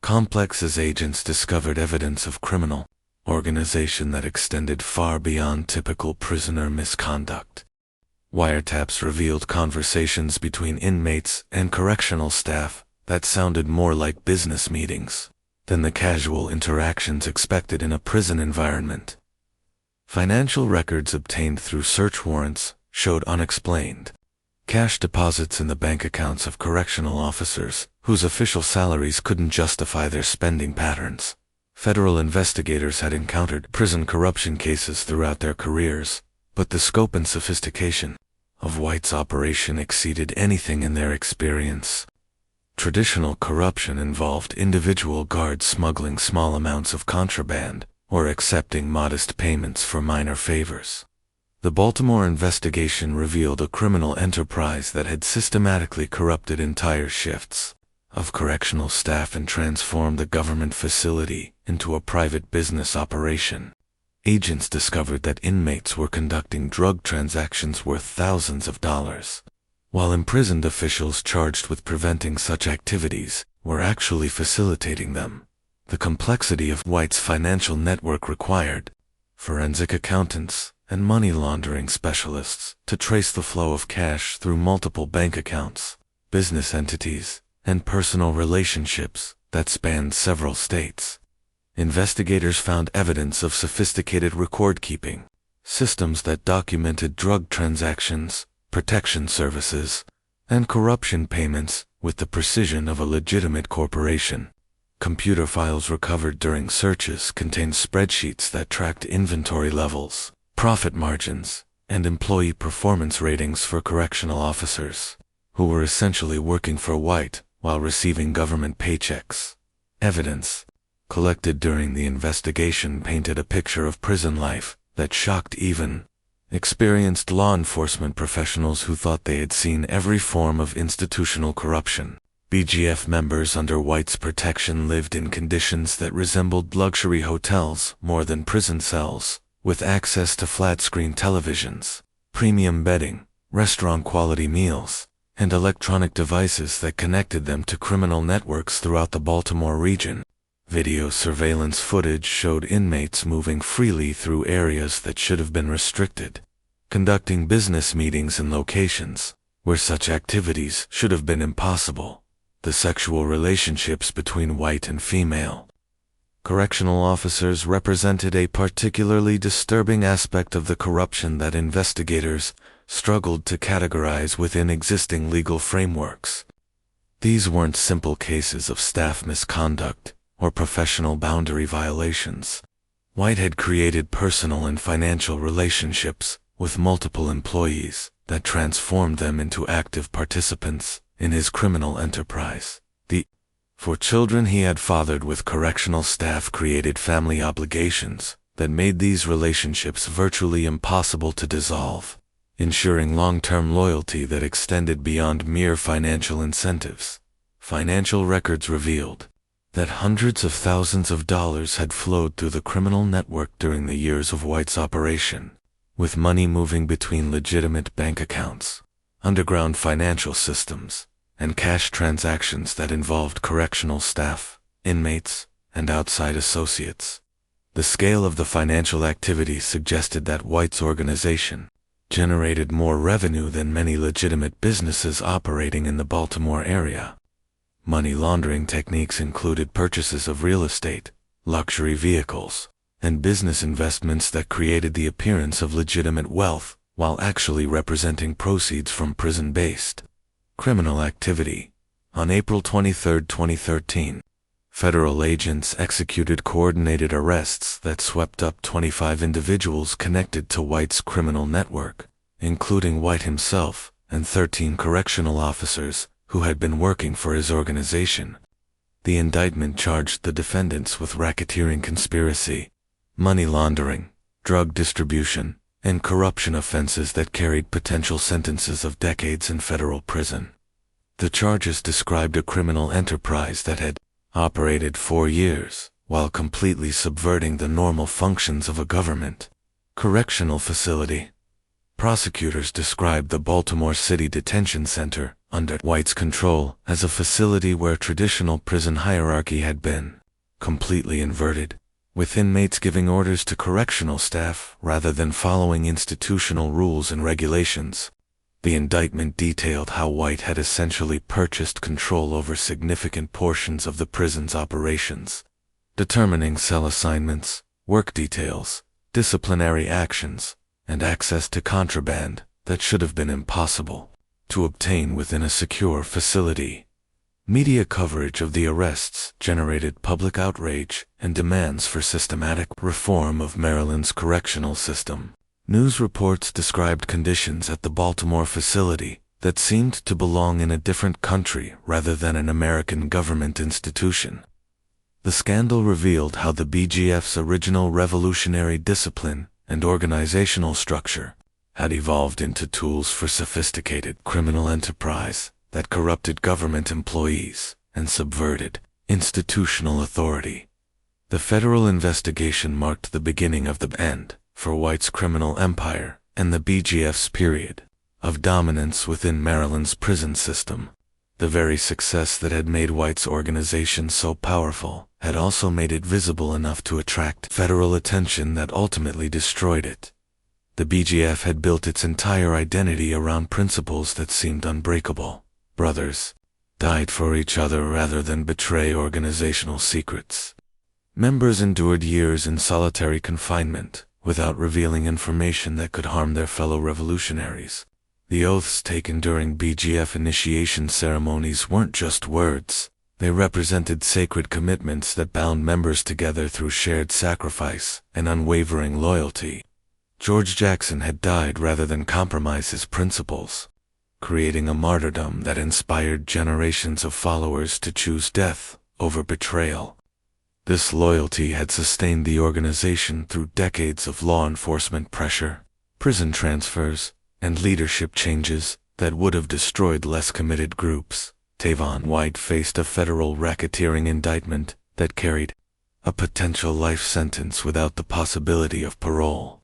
complex as agents discovered evidence of criminal organization that extended far beyond typical prisoner misconduct. Wiretaps revealed conversations between inmates and correctional staff that sounded more like business meetings than the casual interactions expected in a prison environment. Financial records obtained through search warrants showed unexplained cash deposits in the bank accounts of correctional officers whose official salaries couldn't justify their spending patterns. Federal investigators had encountered prison corruption cases throughout their careers, but the scope and sophistication of White's operation exceeded anything in their experience. Traditional corruption involved individual guards smuggling small amounts of contraband or accepting modest payments for minor favors. The Baltimore investigation revealed a criminal enterprise that had systematically corrupted entire shifts of correctional staff and transformed the government facility into a private business operation. Agents discovered that inmates were conducting drug transactions worth thousands of dollars, while imprisoned officials charged with preventing such activities were actually facilitating them. The complexity of White's financial network required forensic accountants, and money laundering specialists to trace the flow of cash through multiple bank accounts, business entities, and personal relationships that spanned several states. Investigators found evidence of sophisticated record-keeping, systems that documented drug transactions, protection services, and corruption payments with the precision of a legitimate corporation. Computer files recovered during searches contained spreadsheets that tracked inventory levels, profit margins, and employee performance ratings for correctional officers, who were essentially working for White while receiving government paychecks. Evidence collected during the investigation painted a picture of prison life that shocked even experienced law enforcement professionals who thought they had seen every form of institutional corruption. BGF members under White's protection lived in conditions that resembled luxury hotels more than prison cells, with access to flat-screen televisions, premium bedding, restaurant-quality meals, and electronic devices that connected them to criminal networks throughout the Baltimore region. Video surveillance footage showed inmates moving freely through areas that should have been restricted, conducting business meetings in locations where such activities should have been impossible. The sexual relationships between white and female correctional officers represented a particularly disturbing aspect of the corruption that investigators struggled to categorize within existing legal frameworks. These weren't simple cases of staff misconduct or professional boundary violations. White had created personal and financial relationships with multiple employees that transformed them into active participants in his criminal enterprise. For children he had fathered with correctional staff created family obligations that made these relationships virtually impossible to dissolve, ensuring long-term loyalty that extended beyond mere financial incentives. Financial records revealed that hundreds of thousands of dollars had flowed through the criminal network during the years of White's operation, with money moving between legitimate bank accounts, underground financial systems, and cash transactions that involved correctional staff, inmates, and outside associates. The scale of the financial activity suggested that White's organization generated more revenue than many legitimate businesses operating in the Baltimore area. Money laundering techniques included purchases of real estate, luxury vehicles, and business investments that created the appearance of legitimate wealth while actually representing proceeds from prison-based criminal activity. On April 23, 2013, federal agents executed coordinated arrests that swept up 25 individuals connected to White's criminal network, including White himself and 13 correctional officers who had been working for his organization. The indictment charged the defendants with racketeering conspiracy, money laundering, drug distribution, and corruption offenses that carried potential sentences of decades in federal prison. The charges described a criminal enterprise that had operated 4 years while completely subverting the normal functions of a government correctional facility. Prosecutors described the Baltimore City Detention Center, under White's control, as a facility where traditional prison hierarchy had been completely inverted, with inmates giving orders to correctional staff rather than following institutional rules and regulations. The indictment detailed how White had essentially purchased control over significant portions of the prison's operations, determining cell assignments, work details, disciplinary actions, and access to contraband that should have been impossible to obtain within a secure facility. Media coverage of the arrests generated public outrage and demands for systematic reform of Maryland's correctional system. News reports described conditions at the Baltimore facility that seemed to belong in a different country rather than an American government institution. The scandal revealed how the BGF's original revolutionary discipline and organizational structure had evolved into tools for sophisticated criminal enterprise that corrupted government employees and subverted institutional authority. The federal investigation marked the beginning of the end for White's criminal empire and the BGF's period of dominance within Maryland's prison system. The very success that had made White's organization so powerful had also made it visible enough to attract federal attention that ultimately destroyed it. The BGF had built its entire identity around principles that seemed unbreakable. Brothers died for each other rather than betray organizational secrets. Members endured years in solitary confinement without revealing information that could harm their fellow revolutionaries. The oaths taken during BGF initiation ceremonies weren't just words. They represented sacred commitments that bound members together through shared sacrifice and unwavering loyalty. George Jackson had died rather than compromise his principles, creating a martyrdom that inspired generations of followers to choose death over betrayal. This loyalty had sustained the organization through decades of law enforcement pressure, prison transfers, and leadership changes that would have destroyed less committed groups. Tavon White faced a federal racketeering indictment that carried a potential life sentence without the possibility of parole.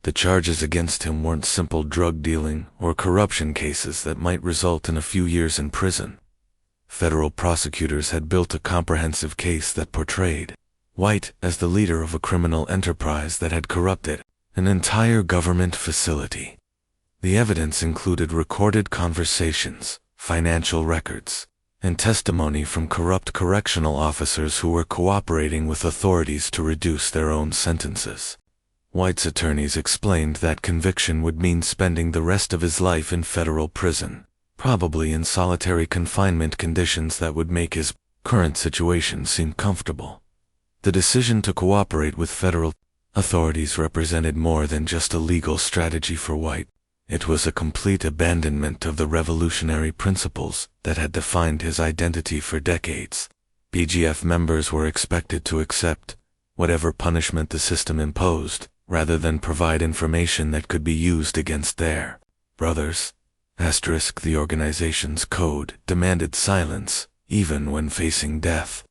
The charges against him weren't simple drug dealing or corruption cases that might result in a few years in prison. Federal prosecutors had built a comprehensive case that portrayed White as the leader of a criminal enterprise that had corrupted an entire government facility. The evidence included recorded conversations, financial records, and testimony from corrupt correctional officers who were cooperating with authorities to reduce their own sentences. White's attorneys explained that conviction would mean spending the rest of his life in federal prison, probably in solitary confinement conditions that would make his current situation seem comfortable. The decision to cooperate with federal authorities represented more than just a legal strategy for White. It was a complete abandonment of the revolutionary principles that had defined his identity for decades. BGF members were expected to accept whatever punishment the system imposed, rather than provide information that could be used against their brothers. The organization's code demanded silence, even when facing death,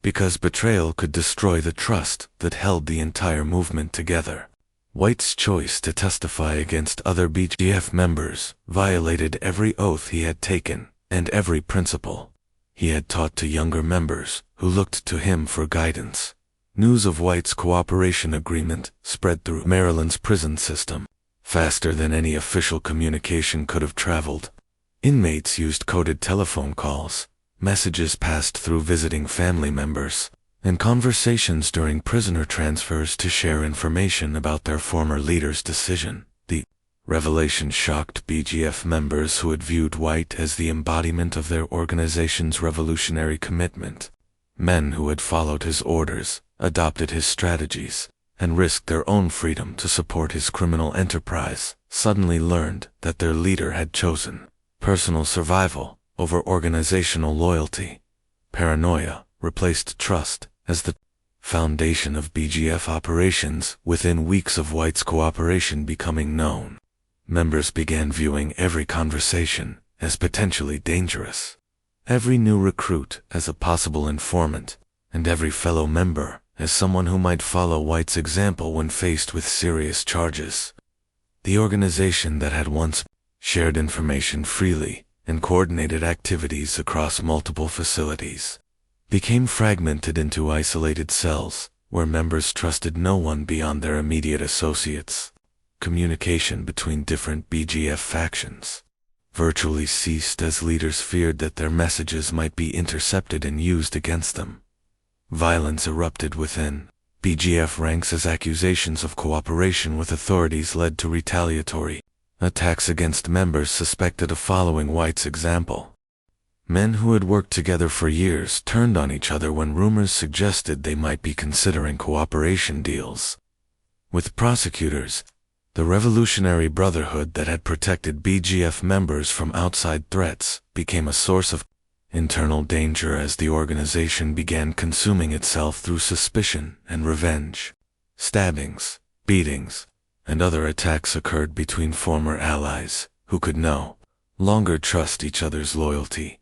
because betrayal could destroy the trust that held the entire movement together. White's choice to testify against other BGF members violated every oath he had taken and every principle he had taught to younger members who looked to him for guidance. News of White's cooperation agreement spread through Maryland's prison system faster than any official communication could have traveled. Inmates used coded telephone calls, messages passed through visiting family members, and conversations during prisoner transfers to share information about their former leader's decision. The revelation shocked BGF members who had viewed White as the embodiment of their organization's revolutionary commitment. Men who had followed his orders, adopted his strategies, and risked their own freedom to support his criminal enterprise, suddenly learned that their leader had chosen personal survival over organizational loyalty. Paranoia replaced trust as the foundation of BGF operations. Within weeks of White's cooperation becoming known, members began viewing every conversation as potentially dangerous, every new recruit as a possible informant, and every fellow member as someone who might follow White's example when faced with serious charges. The organization that had once shared information freely and coordinated activities across multiple facilities became fragmented into isolated cells where members trusted no one beyond their immediate associates. Communication between different BGF factions virtually ceased as leaders feared that their messages might be intercepted and used against them. Violence erupted within BGF ranks as accusations of cooperation with authorities led to retaliatory attacks against members suspected of following White's example. Men who had worked together for years turned on each other when rumors suggested they might be considering cooperation deals with prosecutors. The Revolutionary Brotherhood that had protected BGF members from outside threats became a source of internal danger as the organization began consuming itself through suspicion and revenge. Stabbings, beatings, and other attacks occurred between former allies who could no longer trust each other's loyalty.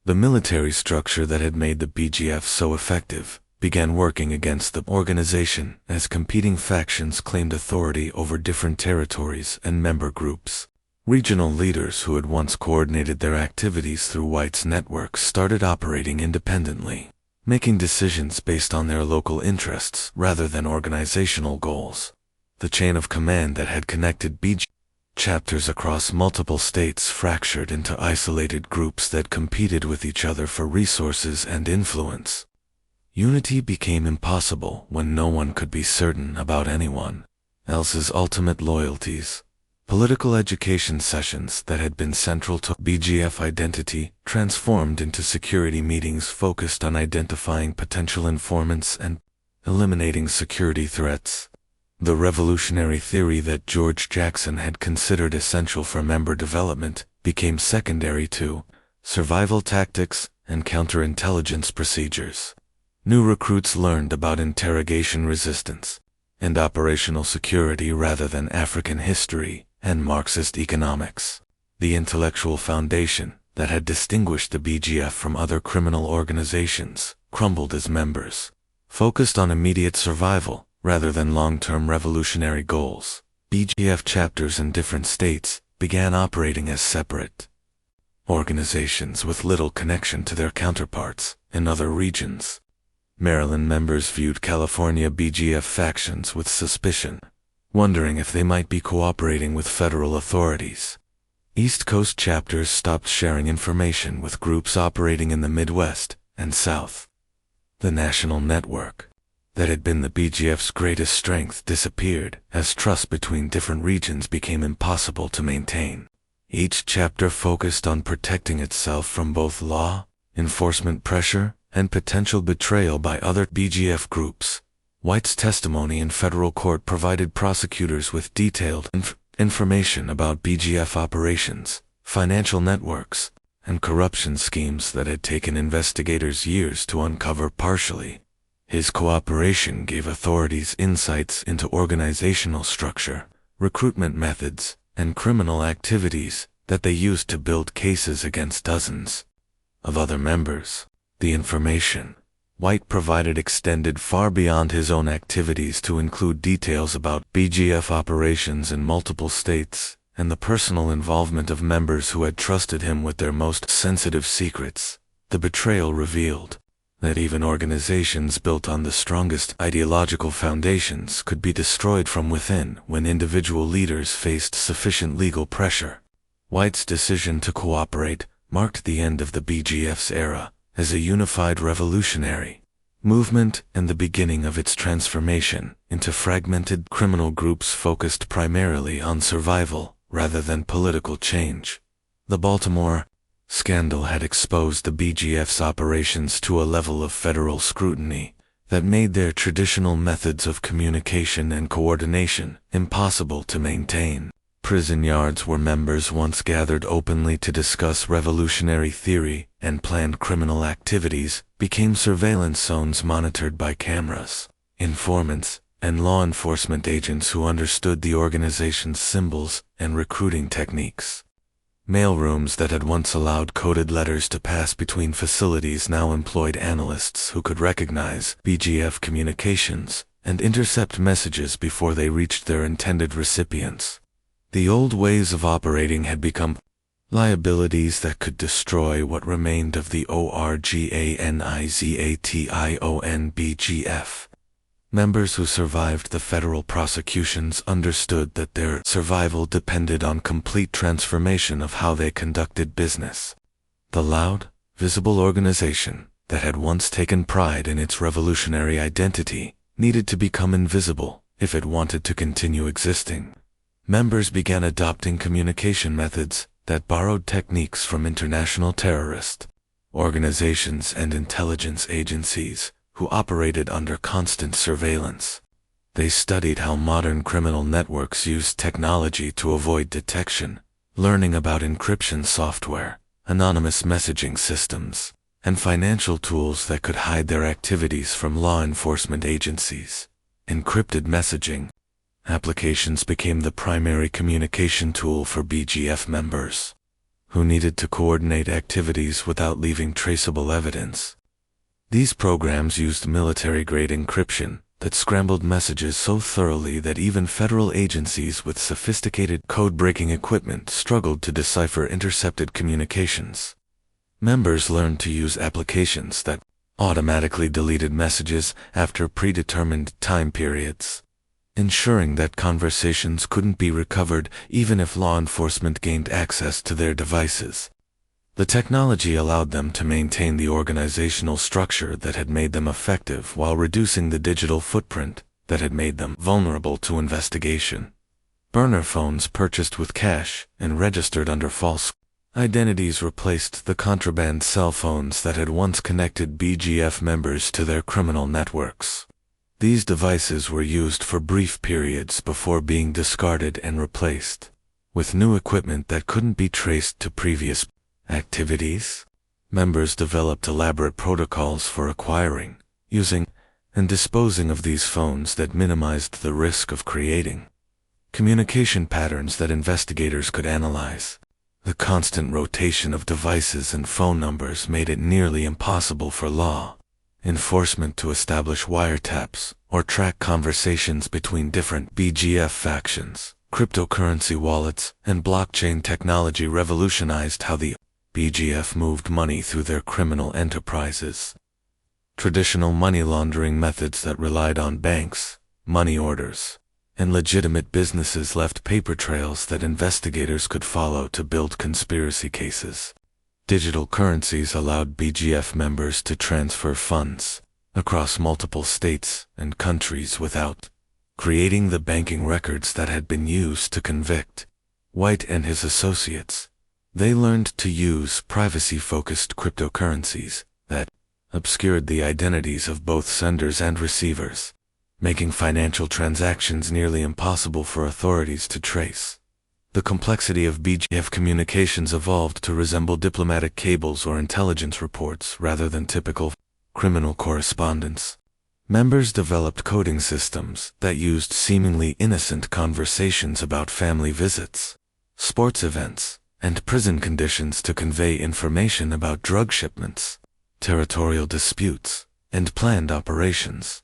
The military structure that had made the BGF so effective began working against the organization as competing factions claimed authority over different territories and member groups. Regional leaders who had once coordinated their activities through White's network started operating independently, making decisions based on their local interests rather than organizational goals. The chain of command that had connected BGF chapters across multiple states fractured into isolated groups that competed with each other for resources and influence. Unity became impossible when no one could be certain about anyone else's ultimate loyalties. Political education sessions that had been central to BGF identity transformed into security meetings focused on identifying potential informants and eliminating security threats. The revolutionary theory that George Jackson had considered essential for member development became secondary to survival tactics and counterintelligence procedures. New recruits learned about interrogation resistance and operational security rather than African history and Marxist economics. The intellectual foundation that had distinguished the BGF from other criminal organizations crumbled as members focused on immediate survival rather than long-term revolutionary goals. BGF chapters in different states began operating as separate organizations with little connection to their counterparts in other regions. Maryland members viewed California BGF factions with suspicion, wondering if they might be cooperating with federal authorities. East Coast chapters stopped sharing information with groups operating in the Midwest and South. The national network that had been the BGF's greatest strength disappeared as trust between different regions became impossible to maintain. Each chapter focused on protecting itself from both law enforcement pressure and potential betrayal by other BGF groups. White's testimony in federal court provided prosecutors with detailed information about BGF operations, financial networks, and corruption schemes that had taken investigators years to uncover partially. His cooperation gave authorities insights into organizational structure, recruitment methods, and criminal activities that they used to build cases against dozens of other members. The information White provided extended far beyond his own activities to include details about BGF operations in multiple states and the personal involvement of members who had trusted him with their most sensitive secrets. The betrayal revealed that even organizations built on the strongest ideological foundations could be destroyed from within when individual leaders faced sufficient legal pressure. White's decision to cooperate marked the end of the BGF's era as a unified revolutionary movement and the beginning of its transformation into fragmented criminal groups focused primarily on survival rather than political change. The Baltimore scandal had exposed the BGF's operations to a level of federal scrutiny that made their traditional methods of communication and coordination impossible to maintain. Prison yards where members once gathered openly to discuss revolutionary theory and planned criminal activities became surveillance zones monitored by cameras. Informants and law enforcement agents who understood the organization's symbols and recruiting techniques. Mailrooms that had once allowed coded letters to pass between facilities now employed analysts who could recognize BGF communications and intercept messages before they reached their intended recipients. The old ways of operating had become liabilities that could destroy what remained of the organization BGF. Members who survived the federal prosecutions understood that their survival depended on complete transformation of how they conducted business. The loud, visible organization that had once taken pride in its revolutionary identity needed to become invisible if it wanted to continue existing. Members began adopting communication methods that borrowed techniques from international terrorist organizations and intelligence agencies who operated under constant surveillance. They studied how modern criminal networks used technology to avoid detection, learning about encryption software, anonymous messaging systems, and financial tools that could hide their activities from law enforcement agencies. Encrypted messaging applications became the primary communication tool for BGF members, who needed to coordinate activities without leaving traceable evidence. These programs used military-grade encryption that scrambled messages so thoroughly that even federal agencies with sophisticated code-breaking equipment struggled to decipher intercepted communications. Members learned to use applications that automatically deleted messages after predetermined time periods. ensuring that conversations couldn't be recovered even if law enforcement gained access to their devices. The technology allowed them to maintain the organizational structure that had made them effective while reducing the digital footprint that had made them vulnerable to investigation. Burner phones purchased with cash and registered under false identities replaced the contraband cell phones that had once connected BGF members to their criminal networks. These devices were used for brief periods before being discarded and replaced with new equipment that couldn't be traced to previous activities. Members developed elaborate protocols for acquiring, using, and disposing of these phones that minimized the risk of creating communication patterns that investigators could analyze. The constant rotation of devices and phone numbers made it nearly impossible for law enforcement to establish wiretaps or track conversations between different BGF factions. Cryptocurrency wallets and blockchain technology revolutionized how the BGF moved money through their criminal enterprises. Traditional money laundering methods that relied on banks, money orders, and legitimate businesses left paper trails that investigators could follow to build conspiracy cases. Digital currencies allowed BGF members to transfer funds across multiple states and countries without creating the banking records that had been used to convict White and his associates. They learned to use privacy-focused cryptocurrencies that obscured the identities of both senders and receivers, making financial transactions nearly impossible for authorities to trace. The complexity of BGF communications evolved to resemble diplomatic cables or intelligence reports rather than typical criminal correspondence. Members developed coding systems that used seemingly innocent conversations about family visits, sports events, and prison conditions to convey information about drug shipments, territorial disputes, and planned operations.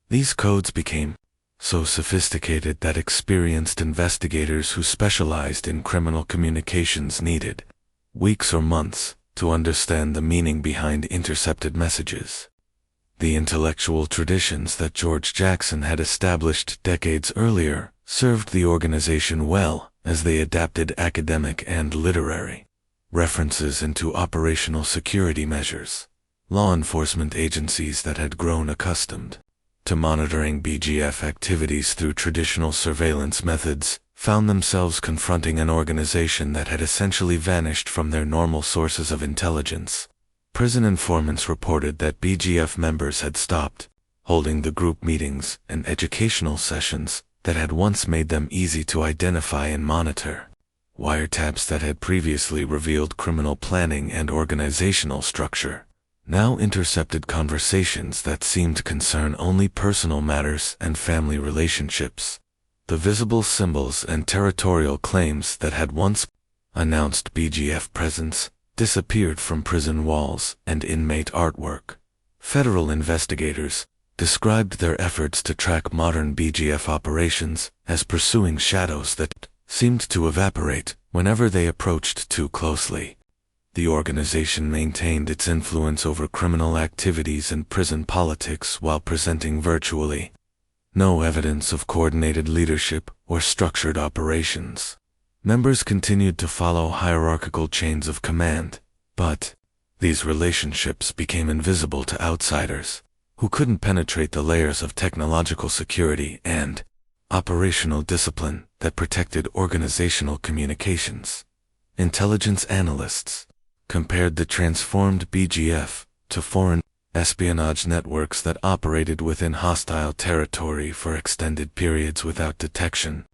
These codes became so sophisticated that experienced investigators who specialized in criminal communications needed weeks or months to understand the meaning behind intercepted messages. The intellectual traditions that George Jackson had established decades earlier served the organization well as they adapted academic and literary references into operational security measures. Law enforcement agencies that had grown accustomed to monitoring BGF activities through traditional surveillance methods found themselves confronting an organization that had essentially vanished from their normal sources of intelligence. Prison informants reported that BGF members had stopped holding the group meetings and educational sessions that had once made them easy to identify and monitor. Wiretaps that had previously revealed criminal planning and organizational structure now intercepted conversations that seemed to concern only personal matters and family relationships. The visible symbols and territorial claims that had once announced BGF presence disappeared from prison walls and inmate artwork. Federal investigators described their efforts to track modern BGF operations as pursuing shadows that seemed to evaporate whenever they approached too closely. The organization maintained its influence over criminal activities and prison politics while presenting virtually no evidence of coordinated leadership or structured operations. Members continued to follow hierarchical chains of command, but these relationships became invisible to outsiders who couldn't penetrate the layers of technological security and operational discipline that protected organizational communications. Intelligence analysts compared the transformed BGF to foreign espionage networks that operated within hostile territory for extended periods without detection.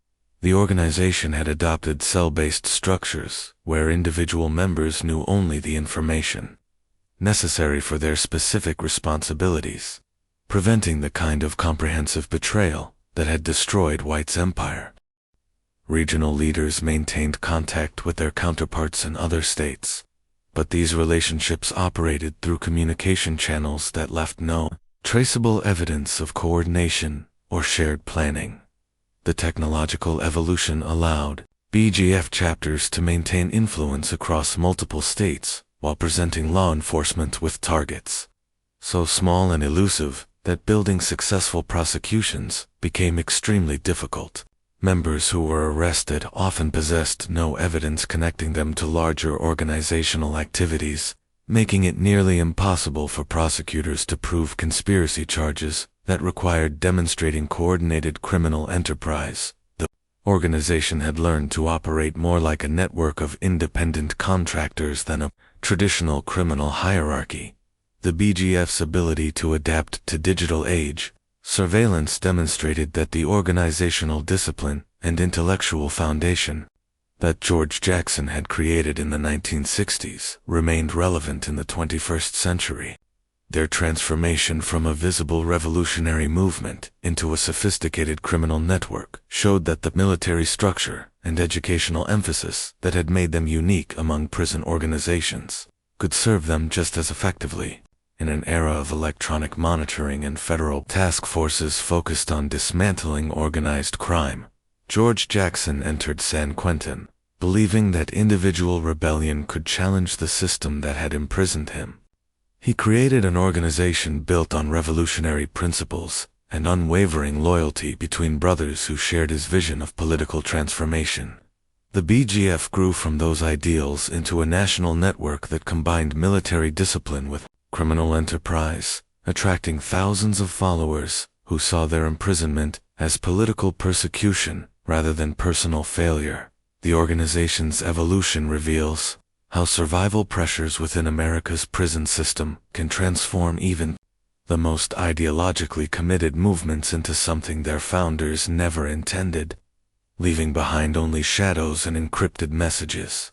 The organization had adopted cell-based structures where individual members knew only the information necessary for their specific responsibilities, preventing the kind of comprehensive betrayal that had destroyed White's empire. Regional leaders maintained contact with their counterparts in other states, but these relationships operated through communication channels that left no traceable evidence of coordination or shared planning. The technological evolution allowed BGF chapters to maintain influence across multiple states while presenting law enforcement with targets so small and elusive that building successful prosecutions became extremely difficult. Members who were arrested often possessed no evidence connecting them to larger organizational activities, making it nearly impossible for prosecutors to prove conspiracy charges that required demonstrating coordinated criminal enterprise. The organization had learned to operate more like a network of independent contractors than a traditional criminal hierarchy. The BGF's ability to adapt to digital age surveillance demonstrated that the organizational discipline and intellectual foundation that George Jackson had created in the 1960s remained relevant in the 21st century. Their transformation from a visible revolutionary movement into a sophisticated criminal network showed that the military structure and educational emphasis that had made them unique among prison organizations could serve them just as effectively. In an era of electronic monitoring and federal task forces focused on dismantling organized crime, George Jackson entered San Quentin, believing that individual rebellion could challenge the system that had imprisoned him. He created an organization built on revolutionary principles and unwavering loyalty between brothers who shared his vision of political transformation. The BGF grew from those ideals into a national network that combined military discipline with criminal enterprise, attracting thousands of followers who saw their imprisonment as political persecution rather than personal failure. The organization's evolution reveals how survival pressures within America's prison system can transform even the most ideologically committed movements into something their founders never intended, leaving behind only shadows and encrypted messages.